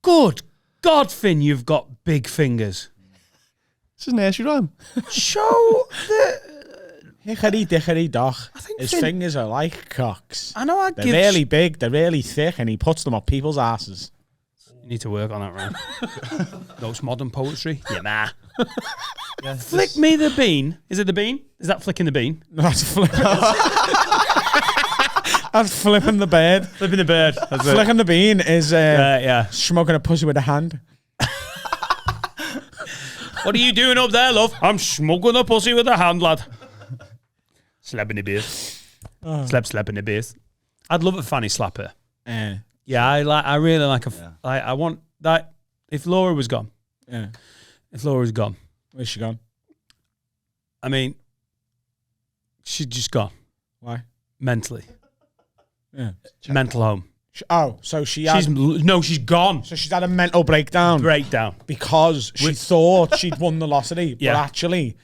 Good God, Finn, you've got big fingers. This is a nursery rhyme. Show the... Hickory dickory dock. His Finn- fingers are like cocks. I know They're really big, they're really thick, and he puts them up people's asses. You need to work on that, right? Those modern poetry. Yeah, nah. Yeah, Flick me the bean. Is it the bean? Is that flicking the bean? No, that's flipping. That's flipping the bird. Flipping the bird. That's it. Flicking the bean is Yeah. smoking a pussy with a hand. What are you doing up there, love? I'm smoking a pussy with a hand, lad. Slapping the beers. Slapping the beers. I'd love a fanny slapper. Yeah, I really like I want that. If Laura was gone. Yeah. If Laura was gone. Where's she gone? I mean, she's just gone. Why? Mentally. Yeah. Mental home. So she had... She's gone. So she's had a mental breakdown. Because she thought she'd won the lottery, but actually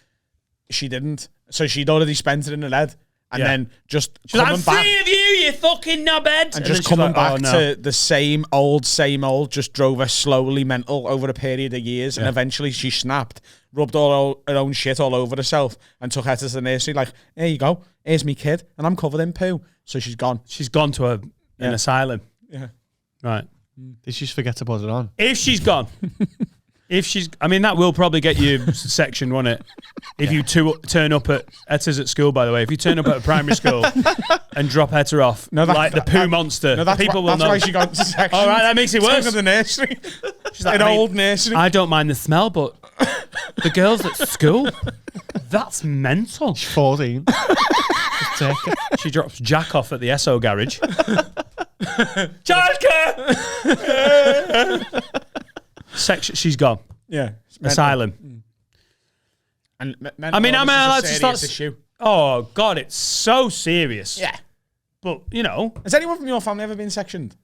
she didn't. So she'd already spent it in her head. And then just she's coming like, back... 3 of you fucking knobhead! And just coming back to the same old, just drove her slowly mental over a period of years. And eventually she snapped, rubbed all her own shit all over herself and took her to the nursery like, here you go, here's me kid. And I'm covered in poo. So she's gone. She's gone to an asylum. Yeah. Right. Did she just forget to put it on? If she's gone. I mean, that will probably get you sectioned, won't it? If you turn up at Etta's at school, by the way, if you turn up at a primary school and drop Etta off, like the poo monster, people will know. That's why she got sectioned. All right, that makes it worse. Of the nursery. She's like, an old nursery. I don't mind the smell, but the girls at school, that's mental. She's 14. Just take it. She drops Jack off at the Esso garage. Childcare! Section, she's gone. Yeah. Asylum. And I mean, I'm allowed to start. Issue. Oh, God, it's so serious. Yeah. But, you know. Has anyone from your family ever been sectioned?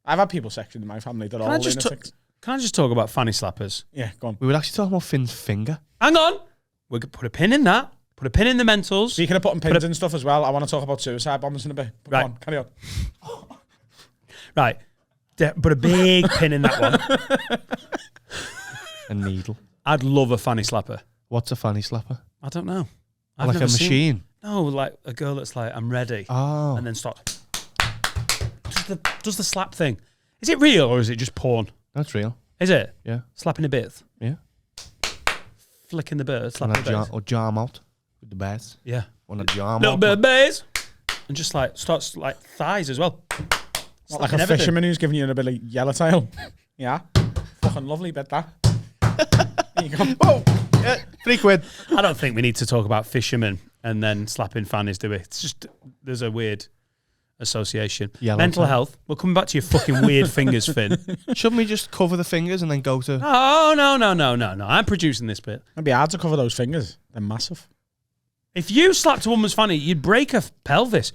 I've had people sectioned in my family that are all lunatics. Can I just talk about fanny slappers? Yeah, go on. We were actually talking about Finn's finger. Hang on. We could put a pin in that. Put a pin in the mentals. Speaking of putting pins in stuff as well, I want to talk about suicide bombers in a bit. Right. Come on, carry on. Right. Put a big pin in that one. A needle. I'd love a fanny slapper. What's a fanny slapper? I don't know. Like a machine? No, like a girl that's like, I'm ready. Oh. And then starts. Does the slap thing. Is it real or is it just porn? That's real. Is it? Yeah. Slapping a bit. Yeah. Flicking the bird. Slapping the bird. Or jam out with the bass. Yeah. On a jam little out. bit of bass. And just like starts like thighs as well. Not like a fisherman who's giving you a bit of yellowtail. Yeah. Fucking lovely bit that. There you go. Whoa. Yeah, £3. I don't think we need to talk about fishermen and then slapping fannies, do we? It's just, there's a weird association. Mental health. We're coming back to your fucking weird fingers, Finn. Shouldn't we just cover the fingers and then go to... Oh, no. I'm producing this bit. It'd be hard to cover those fingers. They're massive. If you slapped a woman's fanny, you'd break her pelvis.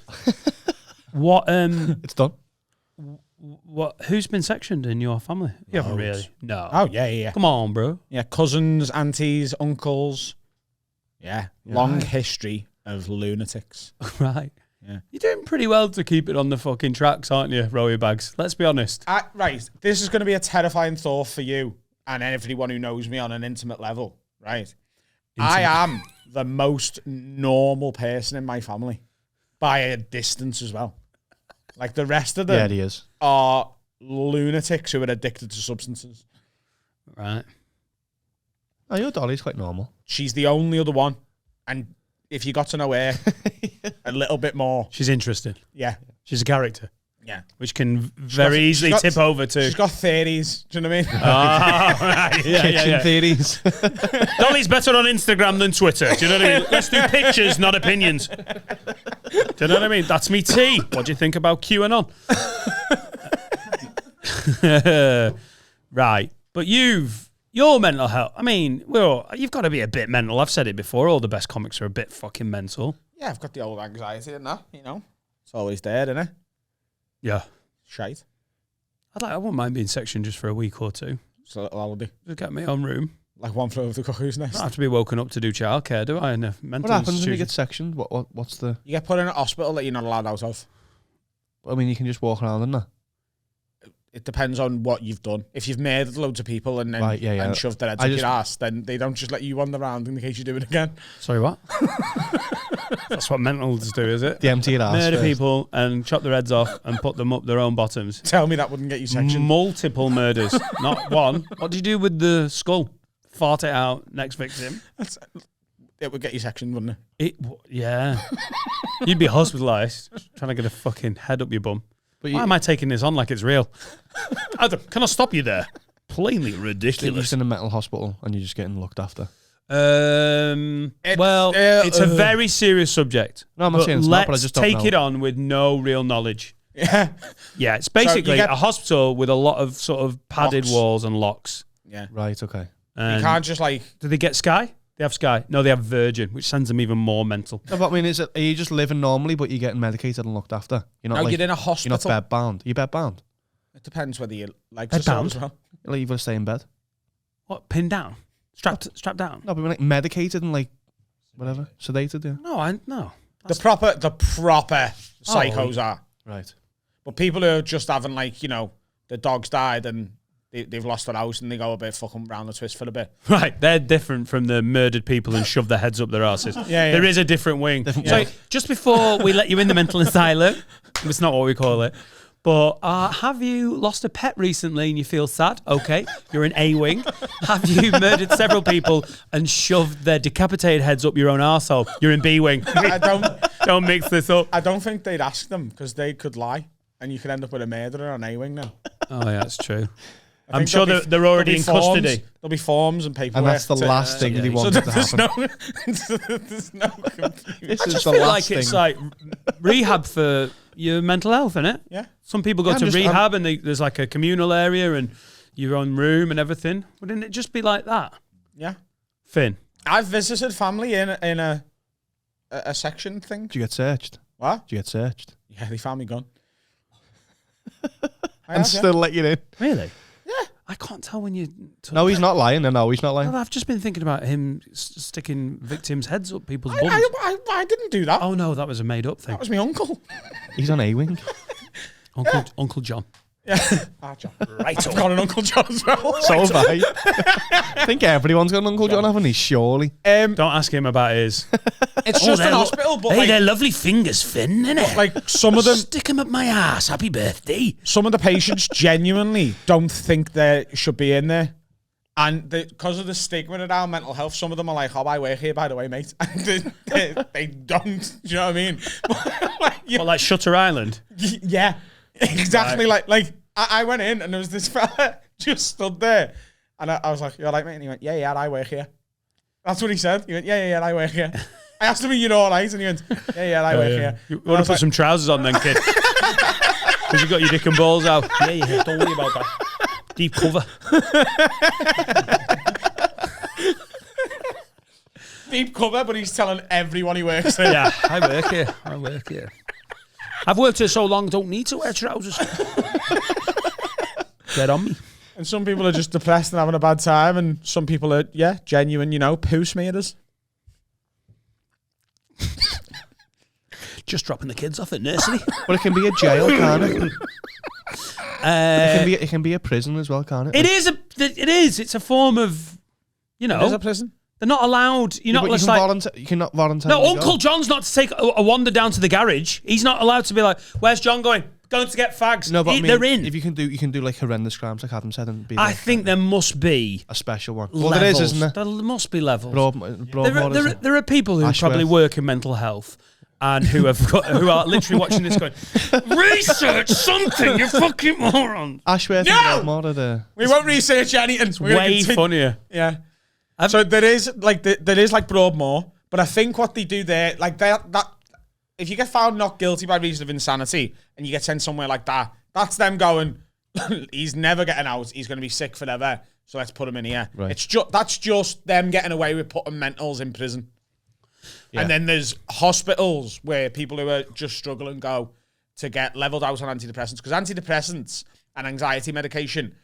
What? It's done. What? Who's been sectioned in your family? You haven't really. No. Oh, yeah. Come on, bro. Yeah, cousins, aunties, uncles. Yeah. Long history of lunatics. Right. Yeah. You're doing pretty well to keep it on the fucking tracks, aren't you, Rowie Bags? Let's be honest. Right. This is going to be a terrifying thought for you and everyone who knows me on an intimate level, right? I am the most normal person in my family by a distance as well. Like the rest of them he is. are lunatics who are addicted to substances. Right. Oh, your Dolly's quite normal. She's the only other one. And if you got to know her a little bit more. She's interesting. Yeah. She's a character. Yeah. Which can very easily tip over to... She's got theories. Do you know what I mean? Oh, right. Kitchen theories. Dolly's better on Instagram than Twitter. Do you know what I mean? Let's do pictures, not opinions. Do you know what I mean? That's me tea. What do you think about QAnon? Right. But your mental health, I mean, you've got to be a bit mental. I've said it before. All the best comics are a bit fucking mental. Yeah, I've got the old anxiety and that, you know. It's always there, isn't it? Yeah. Shite. I wouldn't mind being sectioned just for a week or two. It's a little holiday. Just get my own room. Like one flew over the cuckoo's nest. I don't have to be woken up to do childcare, do I? In a mental What happens when you institution. get sectioned? What's the... You get put in a hospital that you're not allowed out of. I mean, you can just walk around in there. it depends on what you've done. If you've murdered loads of people and then and shoved their heads up your ass, then they don't just let you wander around in case you do it again. Sorry, what? That's what mentals do, is it? The empty your ass. Murder first. people and chop their heads off and put them up their own bottoms. Tell me that wouldn't get you sectioned. Multiple murders, not one. What do you do with the skull? Fart it out, next victim. It would get you sectioned, wouldn't it? Yeah. You'd be hospitalised trying to get a fucking head up your bum. But Why am I taking this on like it's real? Adam, can I stop you there? Plainly You're ridiculous. just in a mental hospital and you're just getting looked after. It's a very serious subject. No, I'm not saying it's not, but I let's just don't take know. it on with no real knowledge. Yeah. Yeah, it's basically get- a hospital with a lot of sort of padded Locks. walls and locks. Yeah. Right, okay. You And can't just like... do they get Sky? They have Sky. No, they have Virgin, which sends them even more mental. No, but I mean, are you just living normally, but you're getting medicated and looked after? You're not No, like, you're in a you're hospital. not bed bound. You're bed bound. It depends whether you like Bed to sell bound? as well. Like you've got to stay in bed. What? Pinned down? Strapped down? No, but we're like medicated and like whatever, sedated. Yeah. No. The proper psychos are. Right. But people who are just having like, you know, the dog's died and they've lost their house and they go a bit fucking round the twist for a bit. Right, they're different from the murdered people and shove their heads up their asses. Yeah. There is a different wing. Different So wing. just before we let you in the mental asylum, it's not what we call it, but have you lost a pet recently and you feel sad? Okay, you're in A wing. Have you murdered several people and shoved their decapitated heads up your own arsehole? You're in B wing. Don't mix this up. I don't think they'd ask them because they could lie and you could end up with a murderer on A-wing now. Oh yeah, that's true. I I'm think sure there'll be- they're already in there'll be forms- custody. There'll be forms and paperwork. And that's the last thing they So wanted to there's happen. there's no confusion. This I is just the feel last like thing. it's like rehab for your mental health, innit? Yeah. Some people go Yeah, to I'm just- rehab and there's like a communal area and your own room and everything. Wouldn't it just be like that? Yeah. Finn? I've visited family in a section thing. Did you get searched? What? Did you get searched? Yeah, they found me gun. And still let you in? Really? Yeah. I can't tell when you... No, he's not lying. No, he's not lying. Well, I've just been thinking about him sticking victims' heads up people's bums. I didn't do that. Oh, no, that was a made-up thing. That was my uncle. He's on A-wing. Uncle John. Yeah. John. Right. I've got an Uncle John as well. So have I. I think everyone's got an Uncle John, haven't he? Surely. Don't ask him about his... It's just an hospital, but like, they're lovely fingers, Finn, innit? like some of them, Stick them up my ass. Happy birthday. some of the patients genuinely don't think they should be in there. And because of the stigma around mental health, some of them are like, oh, I work here, by the way, mate. And they don't. Do you know what I mean? Like, Well, like Shutter Island. yeah, exactly. Like I went in and there was this fella just stood there. And I was like, you're like, mate? And he went, yeah, I work here. That's what he said. He went, yeah, I work here. I asked him, you know, all right? And he went, yeah, I work here. You want to put some trousers on then, kid? Because you got your dick and balls out. Yeah, don't worry about that. Deep cover. Deep cover, but he's telling everyone he works there. Yeah, I work here. I've worked here so long, don't need to wear trousers. Get on me. And some people are just depressed and having a bad time, and some people are, genuine, poo smearers. Just dropping the kids off at nursery. But it can be a jail, can't it? It can be a prison as well, can't it? It is. It's a form of, There's a prison. they're not allowed. You're not But just like... you cannot voluntarily No, go. Uncle John's not to take a wander down to the garage. He's not allowed to be like, where's John going? Going to get fags. No, but I mean, they're in. If you can do like horrendous crimes, like Adam said, and be I like think there must be a special one. levels. Well, there is, isn't there? There must be levels. Broadmoor, There are people who Ashworth. probably work in mental health and who are literally watching this going, research something, you fucking moron. Ashworth No! and Broadmoor are the... We won't research anything. It's Way funnier. Yeah. So there is like Broadmoor, but I think what they do there, like that if you get found not guilty by reason of insanity and you get sent somewhere like that, that's them going, he's never getting out. He's going to be sick forever. So let's put him in here. Right. That's just them getting away with putting mentals in prison. Yeah. And then there's hospitals where people who are just struggling go to get leveled out on antidepressants, because antidepressants and anxiety medication,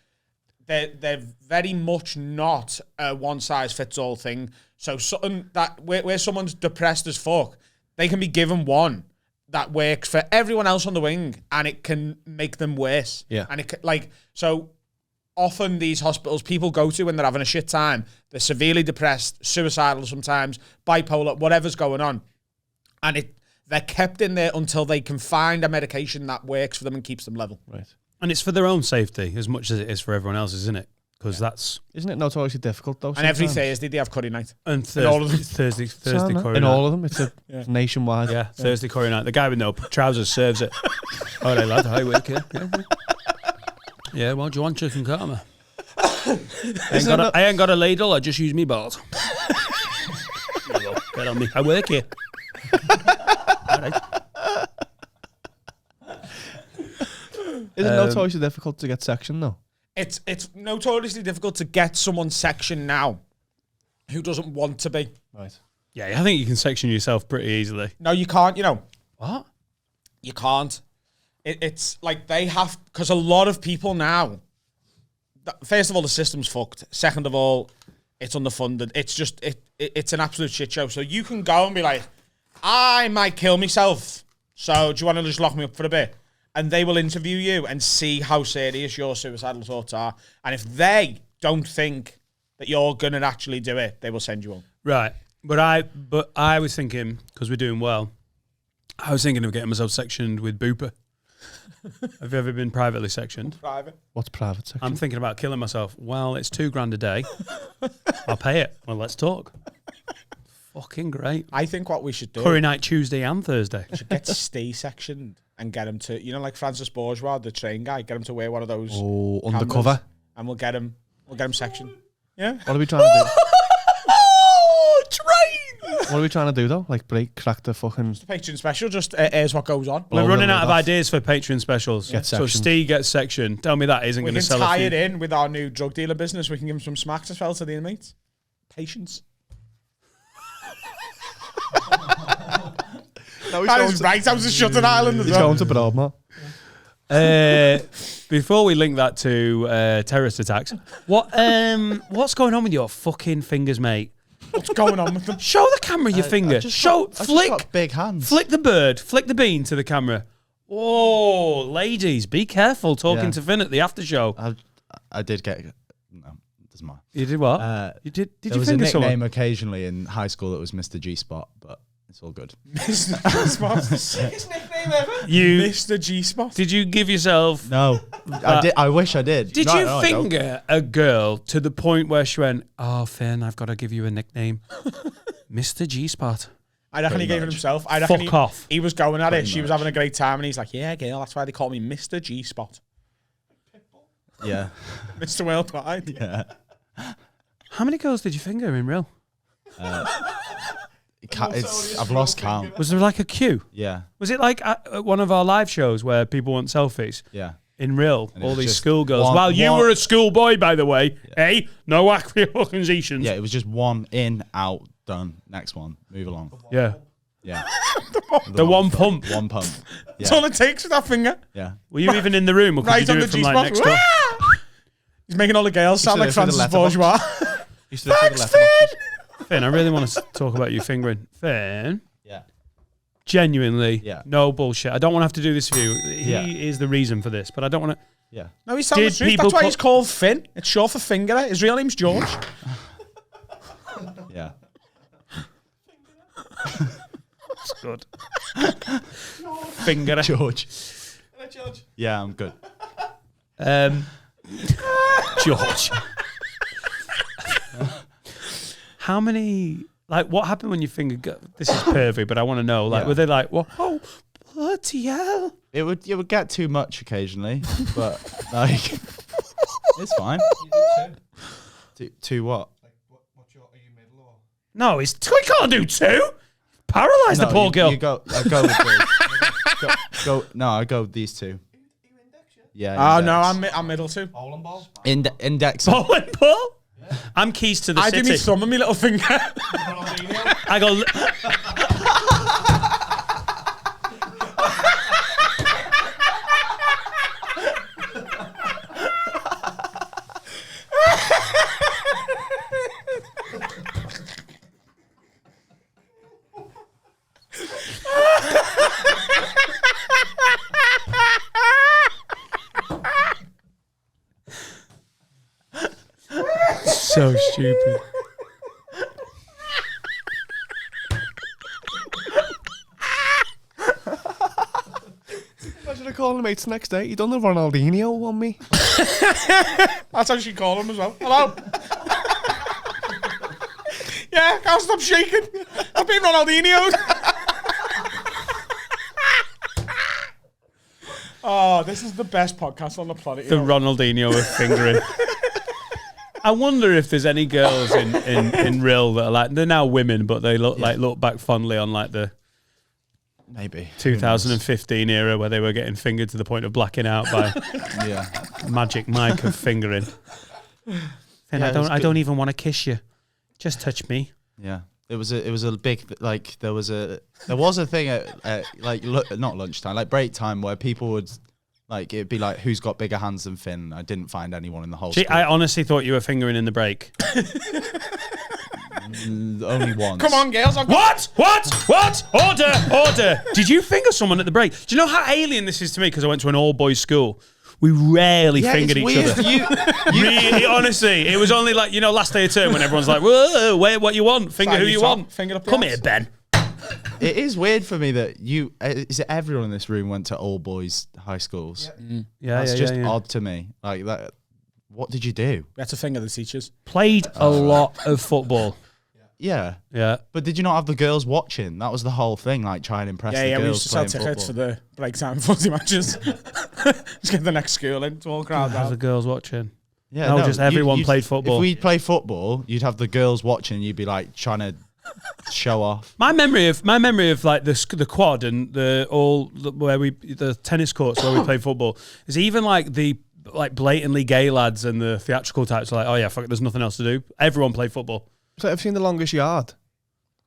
they're very much not a one-size-fits-all thing. So something that where someone's depressed as fuck, they can be given one that works for everyone else on the wing, and it can make them worse. Yeah. And it can, so often these hospitals people go to when they're having a shit time, they're severely depressed, suicidal sometimes, bipolar, whatever's going on, and they're kept in there until they can find a medication that works for them and keeps them level. Right. And it's for their own safety as much as it is for everyone else's, isn't it? Because Isn't it notoriously difficult though? And every sometimes? Thursday they have curry night. and all of them. Thursday Sound that? curry In night. all of them, it's a nationwide. Yeah, Thursday curry night. The guy with no trousers serves it. All right, lad. Hi, work here. Yeah, well, do you want chicken karma? I ain't got a ladle. I just use me balls. There you go. Get on me. I work here. All right. Is it notoriously difficult to get sectioned though? It's notoriously difficult to get someone sectioned now who doesn't want to be. Right. Yeah, I think you can section yourself pretty easily. No, you can't. You know, What? you can't. It's like they have, because a lot of people now, first of all, the system's fucked. Second of all, it's underfunded. It's just, it's an absolute shit show. So you can go and be like, I might kill myself. So do you want to just lock me up for a bit? And they will interview you and see how serious your suicidal thoughts are. And if they don't think that you're going to actually do it, they will send you on. Right. But I was thinking, because we're doing well, I was thinking of getting myself sectioned with Bupa. Have you ever been privately sectioned? Private. What's private section? I'm thinking about killing myself. Well, it's $2,000 a day. I'll pay it. Well, let's talk. Fucking great. I think what we should do Curry night Tuesday and Thursday. is get Stay sectioned and get him to, you know, like Francis Bourgeois, the train guy, get him to wear one of those undercover. cameras, and we'll get him sectioned. Yeah. What are we trying to do? Oh, train! What are we trying to do though? Like crack the fucking. The Patreon special just airs what goes on. We're Blow running them out of off. ideas for Patreon specials. Get So sectioned. Steve gets sectioned. Tell me that isn't We going to can sell tie a few. it in with our new drug dealer business. We can give him some smacks as well to the inmates. Patience. No, That is right out of Shutter Island as He's well. going to Broadmoor. Before we link that to terrorist attacks, what's going on with your fucking fingers, mate? What's going on with them? Show the camera your finger. Flick big hands. Flick the bird. Flick the bean to the camera. Oh, ladies, be careful talking Yeah. to Finn at the after show. I did get no, doesn't matter. You did what? You Did there you was a finger nickname someone? occasionally in high school that was Mr. G Spot, but it's all good. Mr. G-Spot. The sickest nickname ever. You Mr. G-Spot. did you give yourself? No, I did. I wish I did. Did No, you no, I don't. finger a girl to the point where she went, "Oh, Finn, I've got to give you a nickname, Mr. G Spot." I reckon he Pretty gave it much. himself. I reckon Fuck off. He was going at it. Pretty She was much. having a great time, and he's like, "Yeah, girl, that's why they call me Mr. G-Spot, Yeah, Mr. Worldwide." yeah. How many girls did you finger in real? I've lost count. Was there like a queue? Yeah, Was it like at one of our live shows where people want selfies? yeah. In real, And it all was these just schoolgirls. one- Well, you one- were a schoolboy, by the way. Hey, no accusations. Yeah, it was just one in, out, done. Next one, move along. Yeah. Yeah, The one pump. one pump. That's Yeah, all it takes with that finger. yeah. Were you even in the room, or could Right you do on the it from like G-Spot. next door? Wah! He's making all the girls sound like Used to live Francis through the letterbox. Bourgeois. Used to do the Thanks, letterboxes. Finn, I really want to talk about you fingering. Finn, Yeah. genuinely, Yeah. no bullshit. I don't want to have to do this for you. He Yeah. is the reason for this, but I don't want to. Yeah. No, he's telling the Did truth. people That's why call- he's called Finn. It's short for fingerer. His real name's George. Yeah. That's good. Finger. George. Yeah, I'm good. George. How many? Like, what happened when your finger got? This is pervy, but I want to know. Like, Yeah. were they like, "Well, oh, bloody hell"? It would get too much occasionally, but like it's fine. Two what? No, we can't do two. Paralyze the poor girl. You go. I go with these. go. No, I go with these two. Yeah. Oh, no, index. I'm middle too. Index. Bowling ball. I'm keys to the I do city. me thumb and my little finger. I go. So stupid. Imagine I calling mates the next day. You done the Ronaldinho on me? That's how she called him as well. Hello. Yeah, can't stop shaking. I've been Ronaldinho. Oh, this is the best podcast on the planet. The Ronaldinho of fingering. I wonder if there's any girls in real that are like, they're now women, but they look back fondly on like the Maybe 2015 era where they were getting fingered to the point of blacking out by Magic Mike of fingering. And I don't even want to kiss you. Just touch me. Yeah, it was a big like there was a thing at like not lunchtime, like break time, where people would like it'd be like who's got bigger hands than Finn. I didn't find anyone in the whole. Gee, school. I honestly thought you were fingering in the break. Only once. Come on, girls. What? Order. Did you finger someone at the break? Do you know how alien this is to me? Because I went to an all-boys school. We rarely fingered each other. Really, honestly, it was only like, last day of term when everyone's like, whoa, wait, what you want? Finger who you want. Finger up. Come here, Ben. It is weird for me that is it everyone in this room went to all boys high schools. That's just odd to me. Like that. What did you do? We had to finger the teachers. Played a lot of football. Yeah. But did you not have the girls watching? That was the whole thing, like try and impress the girls. Yeah, we used to sell tickets for the break time footy matches. Just get the next school in to all crowd Have the out. girls watching. Yeah, no, just everyone played football. If we play football, you'd have the girls watching. You'd be like trying to show off. My memory of like the quad and the tennis courts where we played football is even like the blatantly gay lads and the theatrical types are like, oh yeah, fuck it, there's nothing else to do. Everyone played football. So I've seen The Longest Yard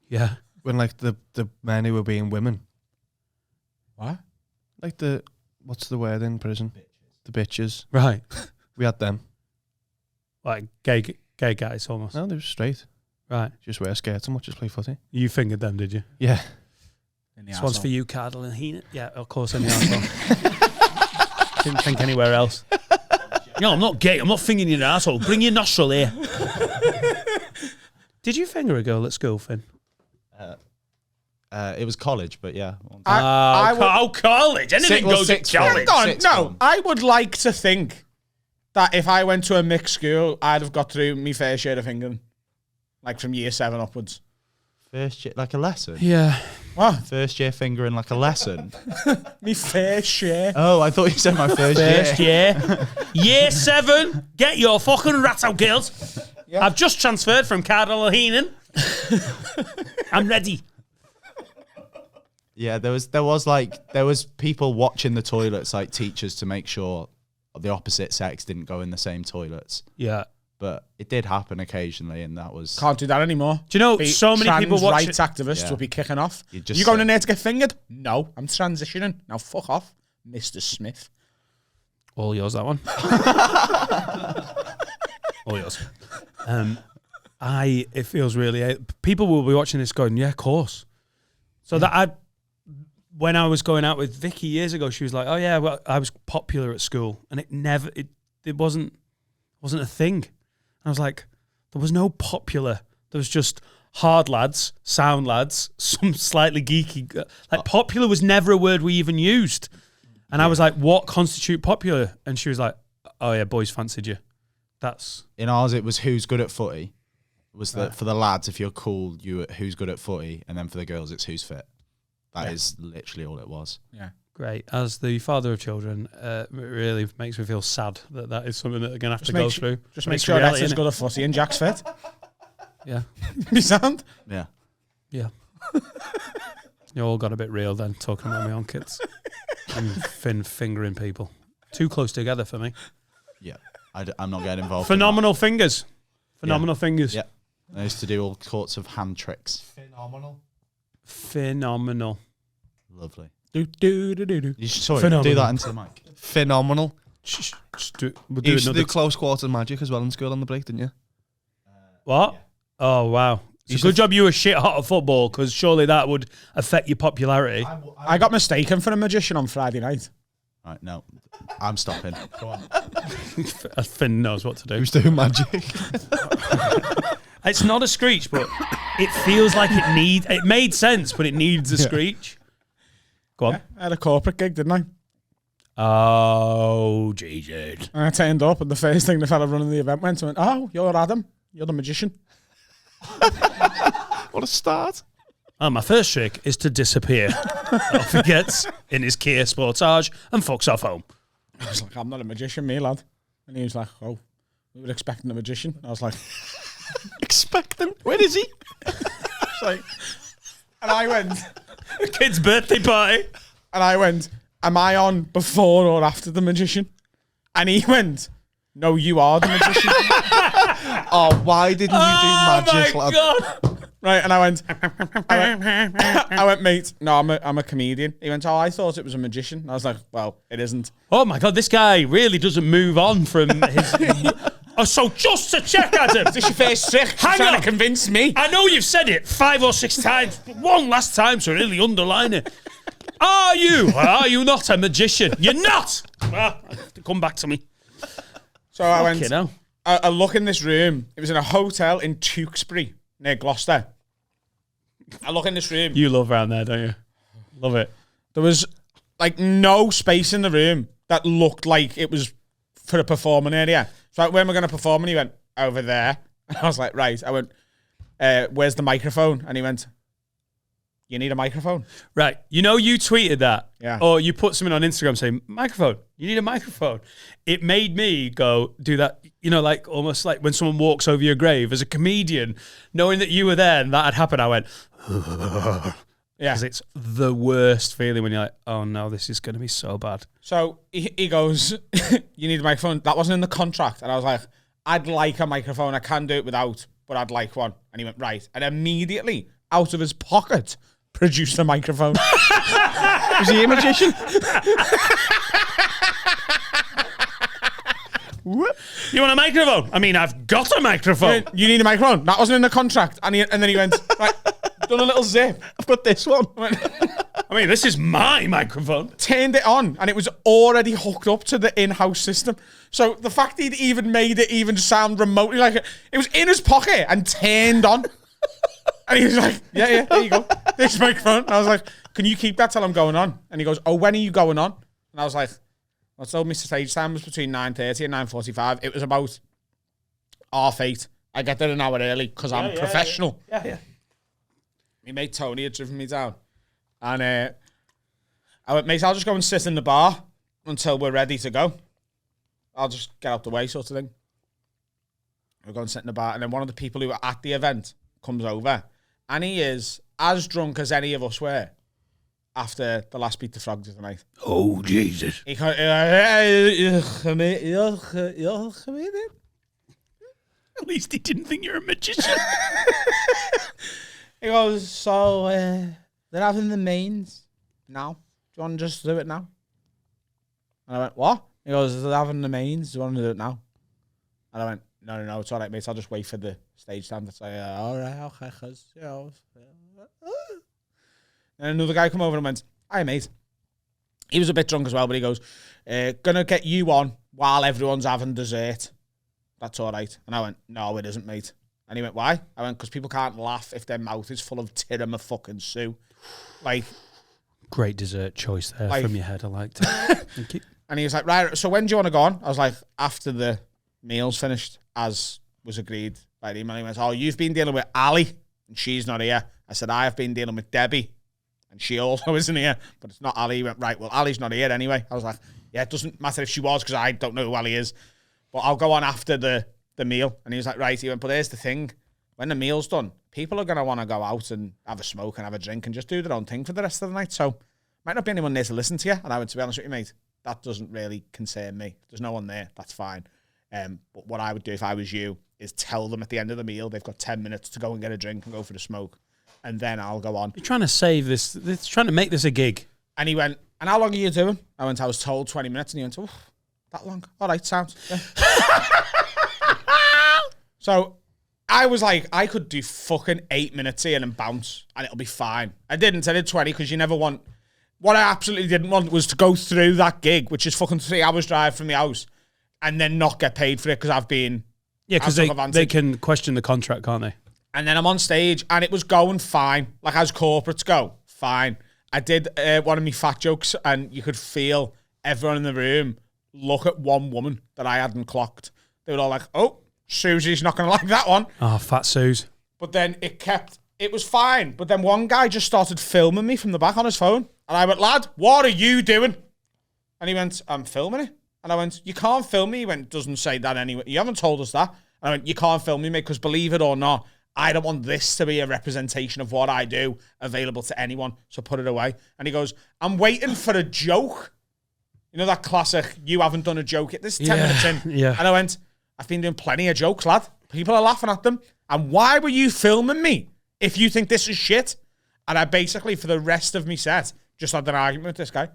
Yeah. when like the men who were being women. What? Like what's the word in prison? The bitches. Right. We had them. Like gay guys almost. No, they were straight. Right. Just wear skirts and just play footy. You fingered them, did you? Yeah. This one's for you, Cardle and Heenan. Yeah, of course, in the arsehole. Didn't think anywhere else. No, I'm not gay. I'm not fingering your asshole. Bring your nostril here. Did you finger a girl at school, Finn? It was college, but yeah. College. Anything goes at college. I would like to think that if I went to a mixed school, I'd have got through my fair share of fingering. Like from year 7 upwards. First year, like a lesson? Yeah. What? First year fingering like a lesson? Me fair share. Oh, I thought you said my first year. Year 7. Get your fucking rat out, girls. Yeah. I've just transferred from Cardinal Heenan. I'm ready. Yeah, there was people watching the toilets, like teachers, to make sure the opposite sex didn't go in the same toilets. Yeah. But it did happen occasionally, and that was... Can't do that anymore. Do you know, so many people watch rights activists will be kicking off. You going in there to get fingered? No, I'm transitioning. Now fuck off, Mr. Smith. All yours, that one. All yours. It feels really... People will be watching this going, yeah, of course. So that when I was going out with Vicky years ago, she was like, oh yeah, well, I was popular at school. And it wasn't a thing. I was like, there was no popular. There was just hard lads, sound lads, some slightly geeky. Like popular was never a word we even used. And I was like, what constitute popular? And she was like, oh yeah, boys fancied you. That's... In ours, it was who's good at footy. It was for the lads, if you're cool, who's good at footy. And then for the girls, it's who's fit. That is literally all it was. Yeah. Great. As the father of children, it really makes me feel sad that is something that they're going to have to go through. Just make sure that's as good a footy and Jack's fit. Yeah. You sound? Yeah. Yeah. You all got a bit real then, talking about my own kids. And Finn fingering people. Too close together for me. Yeah. I'm not getting involved. Phenomenal fingers. Phenomenal fingers. Yeah. I used to do all sorts of hand tricks. Phenomenal. Lovely. Do. You should do that into the mic. Phenomenal. We'll You used to do close quarters magic as well in school on the break, didn't you? What? Yeah. Oh, wow. It's a good job you were shit hot at football, because surely that would affect your popularity. I got mistaken for a magician on Friday night. Right, no, I'm stopping. Go on. Finn knows what to do. Who's doing magic? It's not a screech, but it feels like it made sense, but it needs a screech. Go on. I had a corporate gig, didn't I? Oh, Jesus. And I turned up, and the first thing the fella running the event went, "Oh, you're Adam. You're the magician." What a start. And my first trick is to disappear. Off he gets in his Kia Sportage and fucks off home. I was like, "I'm not a magician, me lad." And he was like, "Oh, we were expecting a magician." I was like, Expecting. Where is he? like, and I went, A kid's birthday party. "Am I on before or after the magician?" And he went, "No, you are the magician." Oh, why didn't you do magic, Oh my lad? God. Right, and I went, "Mate, no, I'm a comedian." He went, "Oh, I thought it was a magician." And I was like, "Well, it isn't." Oh my God, this guy really doesn't move on from his... Oh, so just to check, Adam. Is this your first trick? Hang Trying on. to convince me. I know you've said it 5 or 6 times, but one last time to really underline it. Are you not a magician? You're not! Well, come back to me. So I went, Fucking hell. I look in this room. It was in a hotel in Tewkesbury, near Gloucester. I look in this room. You love round there, don't you? Love it. There was like no space in the room that looked like it was for a performing area. So where am I going to perform? And he went, "Over there." And I was like, "Right." I went, "Where's the microphone?" And he went, "You need a microphone?" Right. You know you tweeted that? Yeah. Or you put something on Instagram saying, microphone. You need a microphone. It made me go do that, you know, like almost like when someone walks over your grave. As a comedian, knowing that you were there and that had happened, I went, Yeah. because it's the worst feeling when you're like, oh no, this is going to be so bad. So he goes, "You need a microphone." That wasn't in the contract. And I was like, "I'd like a microphone. I can do it without, but I'd like one." And he went, "Right." And immediately, out of his pocket, produced a microphone. Is he a magician? You want a microphone? I mean, I've got a microphone. "You need a microphone." That wasn't in the contract. And then he went, "Right," done a little zip. I've got this one. I mean, this is my microphone. Turned it on, and it was already hooked up to the in-house system. So the fact he'd even made it even sound remotely like it was in his pocket and turned on. And he was like, yeah, there you go. This microphone. And I was like, "Can you keep that till I'm going on?" And he goes, "Oh, when are you going on?" And I was like, "I told me stage time was between 9:30 and 9:45. It was about 8:30. I get there an hour early because I'm professional." Yeah. My mate Tony had driven me down. And I went, "Mate, I'll just go and sit in the bar until we're ready to go. I'll just get out the way," sort of thing. We'll go and sit in the bar. And then one of the people who were at the event comes over. And he is as drunk as any of us were after the last Beat the Frog of the night. Oh, Jesus. He kind of, you're a comedian. At least he didn't think you're a magician. He goes, "So they're having the mains now. Do you want to just do it now?" And I went, "What?" He goes, "They're having the mains. Do you want to do it now?" And I went, No, it's all right, mate. I'll just wait for the stage time to say, all right, okay, cause, you know. And another guy come over and went, "Hi, mate." He was a bit drunk as well, but he goes, "Gonna get you on while everyone's having dessert. That's all right." And I went, "No, it isn't, mate." And he went, "Why?" I went, "Because people can't laugh if their mouth is full of tiramisu. Like, great dessert choice there Like- from your head. I liked it. Thank you. And he was like, "Right, so when do you want to go on?" I was like, "After the meal's finished, as was agreed by the email." He went, "Oh, you've been dealing with Ali, and she's not here." I said, "I have been dealing with Debbie, and she also isn't here, but it's not Ali." He went, "Right, well, Ali's not here anyway." I was like, "Yeah, it doesn't matter if she was, because I don't know who Ali is, but I'll go on after the meal." And he was like, "Right." He went, "But here's the thing. When the meal's done, people are going to want to go out and have a smoke and have a drink and just do their own thing for the rest of the night. So might not be anyone there to listen to you." And I went, "To be honest with you, mate, that doesn't really concern me. There's no one there. That's fine. But what I would do if I was you is tell them at the end of the meal they've got 10 minutes to go and get a drink and go for the smoke. And then I'll go on." You're trying to save this. They're trying to make this a gig. And he went, "And how long are you doing?" I went, "I was told 20 minutes. And he went, "Oh, that long? All right, sounds." Yeah. So I was like, I could do fucking 8 minutes here and bounce and it'll be fine. I didn't. I did 20 because you never want what I absolutely didn't want was to go through that gig, which is fucking 3 hours drive from my house, and then not get paid for it because I've been... Yeah, because they can question the contract, can't they? And then I'm on stage, and it was going fine. Like, as corporates go, fine. I did one of my fat jokes, and you could feel everyone in the room look at one woman that I hadn't clocked. They were all like, oh, Susie's not going to like that one. Oh, fat Suze. But then it was fine. But then one guy just started filming me from the back on his phone. And I went, lad, what are you doing? And he went, I'm filming it. And I went, you can't film me. He went, doesn't say that anyway. You haven't told us that. And I went, you can't film me, mate, because believe it or not, I don't want this to be a representation of what I do available to anyone. So put it away. And he goes, I'm waiting for a joke. You know that classic, you haven't done a joke yet. This is 10 minutes in. Yeah. And I went, I've been doing plenty of jokes, lad. People are laughing at them. And why were you filming me if you think this is shit? And I basically, for the rest of me set, just had an argument with this guy.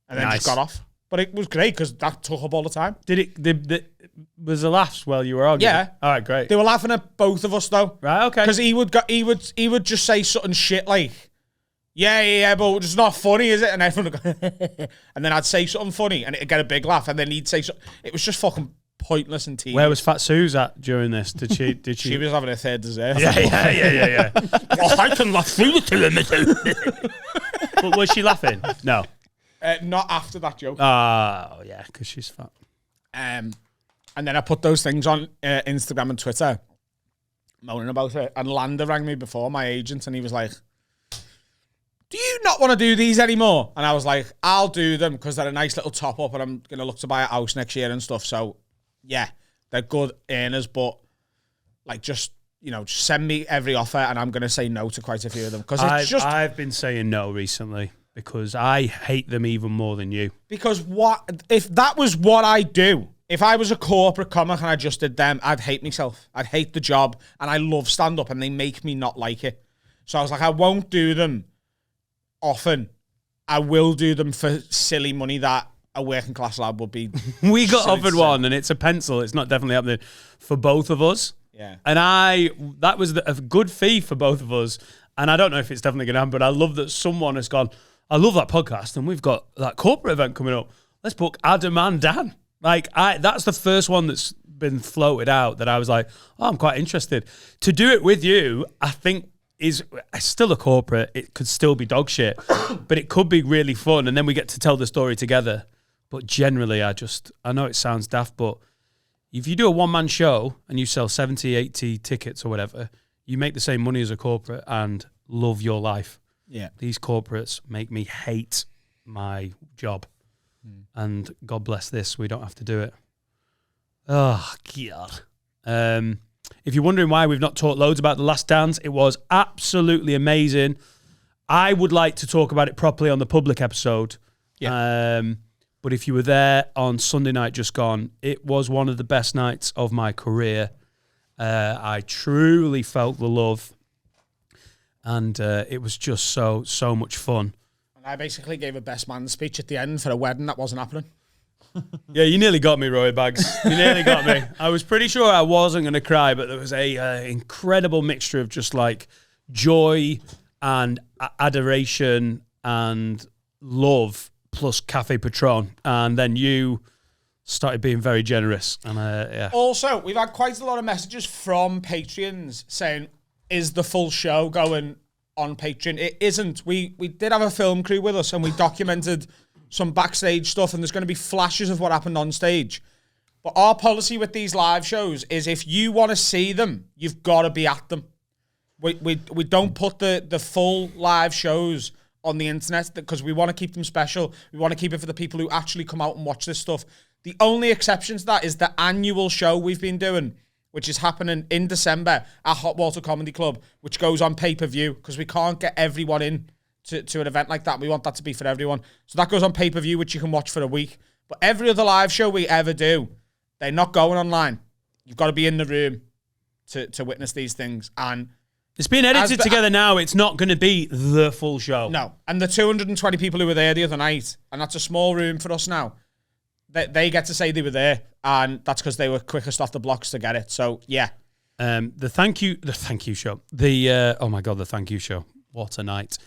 And then just got off. But it was great because that took up all the time. Was there laughs while you were arguing? Yeah. All right, great. They were laughing at both of us though. Right, okay. Because he would just say something shit like, yeah, but it's not funny, is it? And everyone would go, and then I'd say something funny and it'd get a big laugh, and then he'd say something. It was just fucking pointless and tedious. Where was Fat Suze at during this? Did she? She was having a third dessert. Yeah. Well, I can laugh through the two. But was she laughing? No. Not after that joke. Oh, yeah, because she's fat. And then I put those things on Instagram and Twitter, moaning about it. And Lander rang me before, my agent, and he was like, do you not want to do these anymore? And I was like, I'll do them because they're a nice little top up and I'm going to look to buy a house next year and stuff. So, yeah, they're good earners, but like just send me every offer and I'm going to say no to quite a few of them. Because I've been saying no recently because I hate them even more than you. Because if that was what I do, if I was a corporate comic and I just did them, I'd hate myself. I'd hate the job, and I love stand-up, and they make me not like it. So I was like, I won't do them often. I will do them for silly money that a working class lad would be. We got offered one, and it's a pencil. It's not definitely happening for both of us. Yeah. And that was a good fee for both of us, and I don't know if it's definitely going to happen, but I love that someone has gone, I love that podcast, and we've got that corporate event coming up. Let's book Adam and Dan. That's the first one that's been floated out that I was like, oh, I'm quite interested. To do it with you, I think is still a corporate. It could still be dog shit, but it could be really fun. And then we get to tell the story together. But generally, I know it sounds daft, but if you do a one-man show and you sell 70, 80 tickets or whatever, you make the same money as a corporate and love your life. Yeah. These corporates make me hate my job. And God bless this, we don't have to do it. Oh, God. If you're wondering why we've not talked loads about The Last Dance, it was absolutely amazing. I would like to talk about it properly on the public episode. Yeah. But if you were there on Sunday night just gone, it was one of the best nights of my career. I truly felt the love. And it was just so much fun. I basically gave a best man speech at the end for a wedding that wasn't happening. Yeah, you nearly got me, Roy Baggs. You nearly got me. I was pretty sure I wasn't going to cry, but there was a incredible mixture of just like joy and adoration and love plus Cafe Patron. And then you started being very generous. And yeah. Also, we've had quite a lot of messages from Patreons saying, is the full show going on Patreon? It isn't. We did have a film crew with us and we documented some backstage stuff, and there's going to be flashes of what happened on stage. But our policy with these live shows is if you want to see them, you've got to be at them. We don't put the full live shows on the internet because we want to keep them special. We want to keep it for the people who actually come out and watch this stuff. The only exception to that is the annual show we've been doing, which is happening in December at Hot Water Comedy Club, which goes on pay-per-view because we can't get everyone in to an event like that. We want that to be for everyone. So that goes on pay-per-view, which you can watch for a week. But every other live show we ever do, they're not going online. You've got to be in the room to witness these things. And it's being edited together now. It's not going to be the full show. No. And the 220 people who were there the other night, and that's a small room for us now, they get to say they were there, and that's because they were quickest off the blocks to get it. So, yeah. The thank you show. Oh my God, the thank you show. What a night.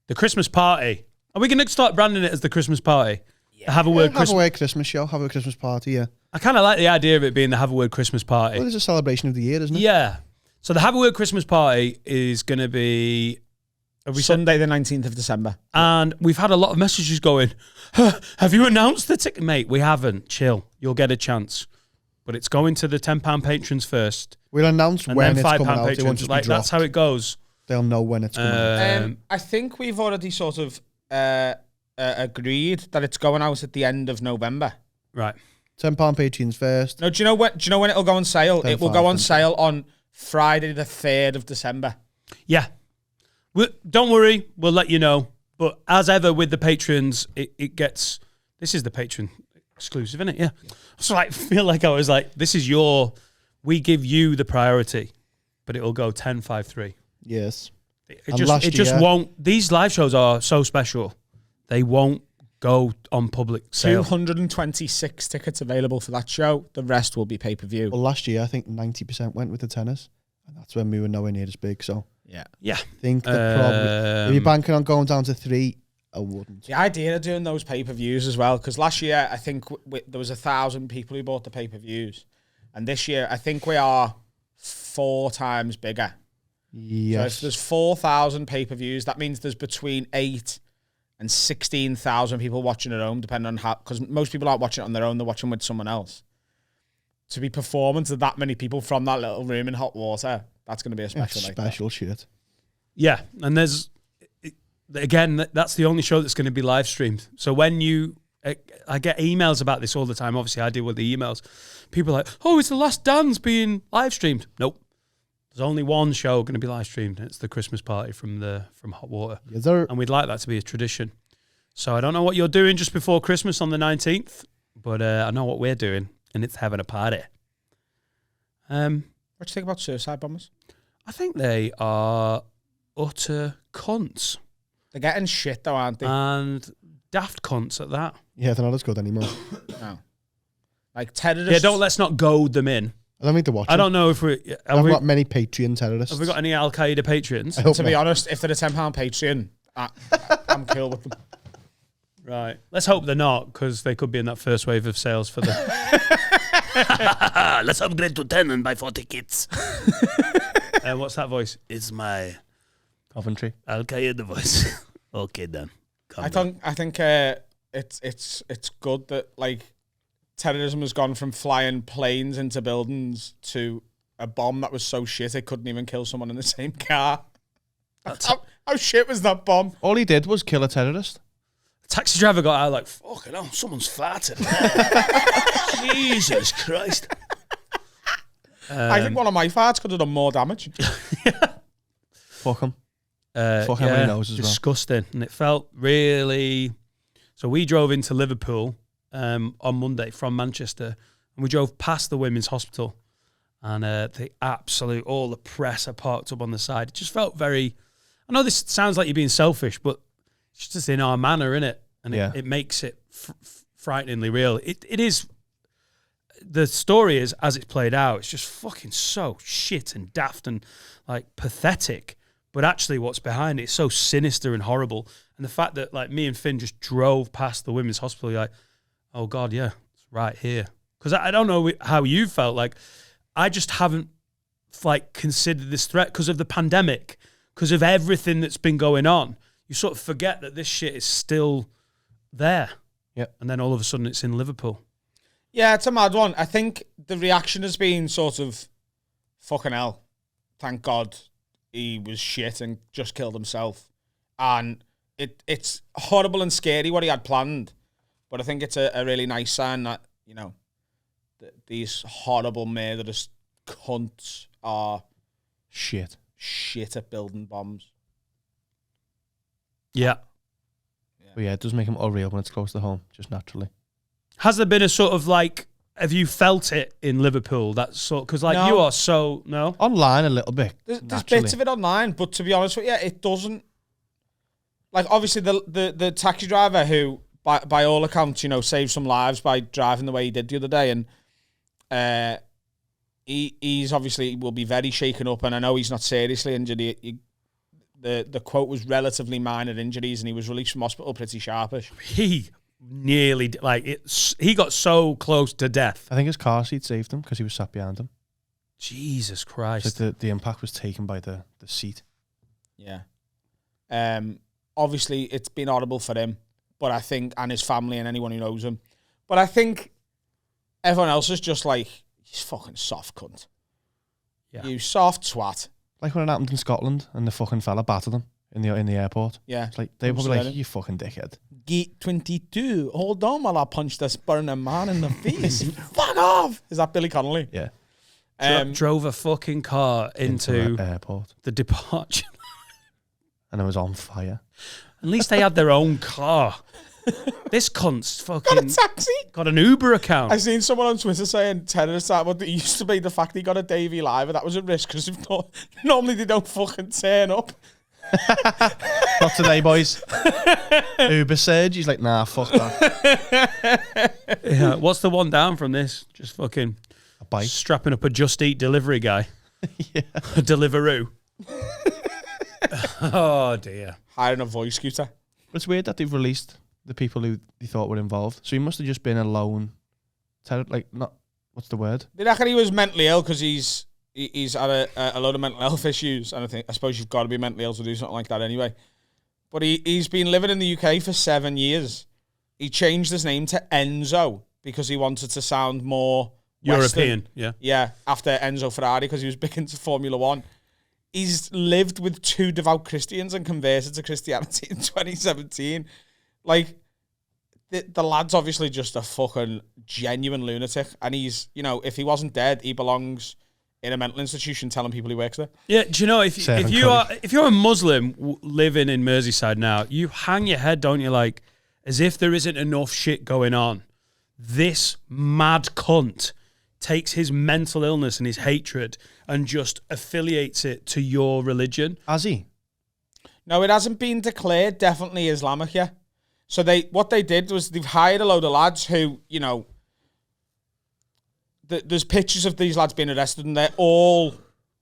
The Christmas party. Are we going to start branding it as the Christmas party? Have a word Have a Christmas. word Christmas show. Have a Christmas party. Yeah. I kind of like the idea of it being the Have a Word Christmas party. Well, it's a celebration of the year, isn't it? Yeah. So the Have a Word Christmas party is going to be Sunday the 19th of December. and we've had a lot of messages going, "Huh, have you announced the ticket? Mate, we haven't. Chill. You'll get a chance. But it's going to the £10 patrons first. We'll announce And when then it's £5 coming out. It won't patrons. just Like, be that's dropped. how it goes. They'll know when it's coming out. I think we've already sort of agreed that it's going out at the end of November. Right. £10 patrons first. No, do you know when it'll go on sale? It will go on 10,000. sale on Friday the 3rd of December. Yeah. Don't worry. We'll let you know. But as ever with the patrons, it gets... This is the patron exclusive, isn't it? Yeah. So I feel like I was like, this is your... We give you the priority. But it'll go 10, 5, 3. Yes. It And just last year- won't... These live shows are so special. They won't go on public sale. 226 tickets available for that show. The rest will be pay-per-view. Well, last year, I think 90% went with the tenors. And that's when we were nowhere near as big. So Yeah. Yeah. I think that probably... If you're banking on going down to 3, I wouldn't. The idea of doing those pay-per-views as well, because last year I think there was 1,000 people who bought the pay-per-views. And this year I think we are 4 times bigger. Yes. So if there's 4,000 pay-per-views, that means there's between 8 and 16,000 people watching at home, depending on how, because most people aren't watching it on their own, they're watching with someone else. To be performing to that many people from that little room in hot water, that's going to be a special night. Special shit. Yeah. And there's... Again, that's the only show that's going to be live streamed. So when you... I get emails about this all the time. Obviously, I deal with the emails. People are like, oh, it's The Last Dance being live streamed. Nope. There's only one show going to be live streamed. And it's the Christmas party from Hot Water. Is there... And we'd like that to be a tradition. So I don't know what you're doing just before Christmas on the 19th, but I know what we're doing, and it's having a party. What do you think about suicide bombers? I think they are utter cunts. They're getting shit though, aren't they? And daft cunts at that. Yeah, they're not as good anymore. No. Like terrorists. Yeah, let's not goad them in. I don't think they're watching. I don't know if we... I've got many Patreon terrorists. Have we got any Al-Qaeda patrons? I hope To be not. honest, if they're a £10 Patreon, I'm cool with them. Right. Let's hope they're not, because they could be in that first wave of sales for the... Let's upgrade to 10 and buy 4 tickets. What's that voice? It's my Coventry. Al-Qaeda voice. Okay, then. I think it's good that like terrorism has gone from flying planes into buildings to a bomb that was so shit it couldn't even kill someone in the same car. How shit was that bomb? All he did was kill a terrorist. Taxi driver got out like, fucking hell, someone's farted. Jesus Christ. I think one of my farts could have done more damage. Fuck him. Fuck how many knows as well. Disgusting. And it felt really... So we drove into Liverpool on Monday from Manchester, and we drove past the women's hospital, and all the press are parked up on the side. It just felt very... I know this sounds like you're being selfish, but it's just in our manner, innit? And it makes it frighteningly real. It is... The story is, as it's played out, it's just fucking so shit and daft and like pathetic. But actually what's behind it is so sinister and horrible. And the fact that like me and Finn just drove past the women's hospital, you're like, oh God, yeah, it's right here. Because I don't know how you felt. Like, I just haven't like considered this threat because of the pandemic, because of everything that's been going on. You sort of forget that this shit is still there. Yeah. And then all of a sudden it's in Liverpool. Yeah, it's a mad one. I think the reaction has been sort of, fucking hell, thank God he was shit and just killed himself. And it's horrible and scary what he had planned. But I think it's a really nice sign that, you know, these horrible murderous cunts are Shit at building bombs. Yeah. But yeah, it does make him unreal when it's close to home, just naturally. Has there been a sort of like, have you felt it in Liverpool? That sort, because like No. you are so, no? Online a little bit. There's naturally. bits of it online, but to be honest with you, it doesn't. Like, obviously, the taxi driver who, by all accounts, you know, saved some lives by driving the way he did the other day, and he's obviously will be very shaken up, and I know he's not seriously injured. the quote was relatively minor injuries, and he was released from hospital pretty sharpish. He nearly he got so close to death. I think his car seat saved him because he was sat behind him. Jesus Christ. So the impact was taken by the seat. Yeah. Obviously, it's been horrible for him, but I think, and his family and anyone who knows him. But I think everyone else is just like, he's fucking soft cunt. Yeah. You soft twat. Like when it happened in Scotland and the fucking fella battered him in the airport. Yeah. It's like they were probably like, you fucking dickhead. Gate 22, hold on while I punch this burning man in the face. Fuck off! Is that Billy Connolly? Yeah. Drove a fucking car into the airport. the departure. And it was on fire. At least they had their own car. This cunt's fucking Got a taxi? got an Uber account. I seen someone on Twitter saying terrorist attack, but it used to be the fact he got a Davy Live, that was a risk because normally they don't fucking turn up. Not today, boys. Uber surge. He's like, nah, fuck that. Yeah, what's the one down from this? Just fucking A bike. strapping up a Just Eat delivery guy. Yeah. A Deliveroo. Oh dear. Hiring a voice scooter. But it's weird that they've released the people who they thought were involved. So he must have just been a lone not what's the word? They reckon he was mentally ill because he's had a load of mental health issues, and I suppose you've got to be mentally ill to do something like that anyway. But he's been living in the UK for 7 years. He changed his name to Enzo because he wanted to sound more European, Western. yeah. Yeah, after Enzo Ferrari because he was big into Formula One. He's lived with 2 devout Christians and converted to Christianity in 2017. Like, the lad's obviously just a fucking genuine lunatic. And he's, if he wasn't dead, he belongs in a mental institution telling people he works there. Yeah, do you know, if you're a Muslim living in Merseyside now, you hang your head, don't you, like, as if there isn't enough shit going on. This mad cunt takes his mental illness and his hatred and just affiliates it to your religion. Has he? No, it hasn't been declared definitely Islamic yet. So what they did was they've hired a load of lads who, there's pictures of these lads being arrested and they're all,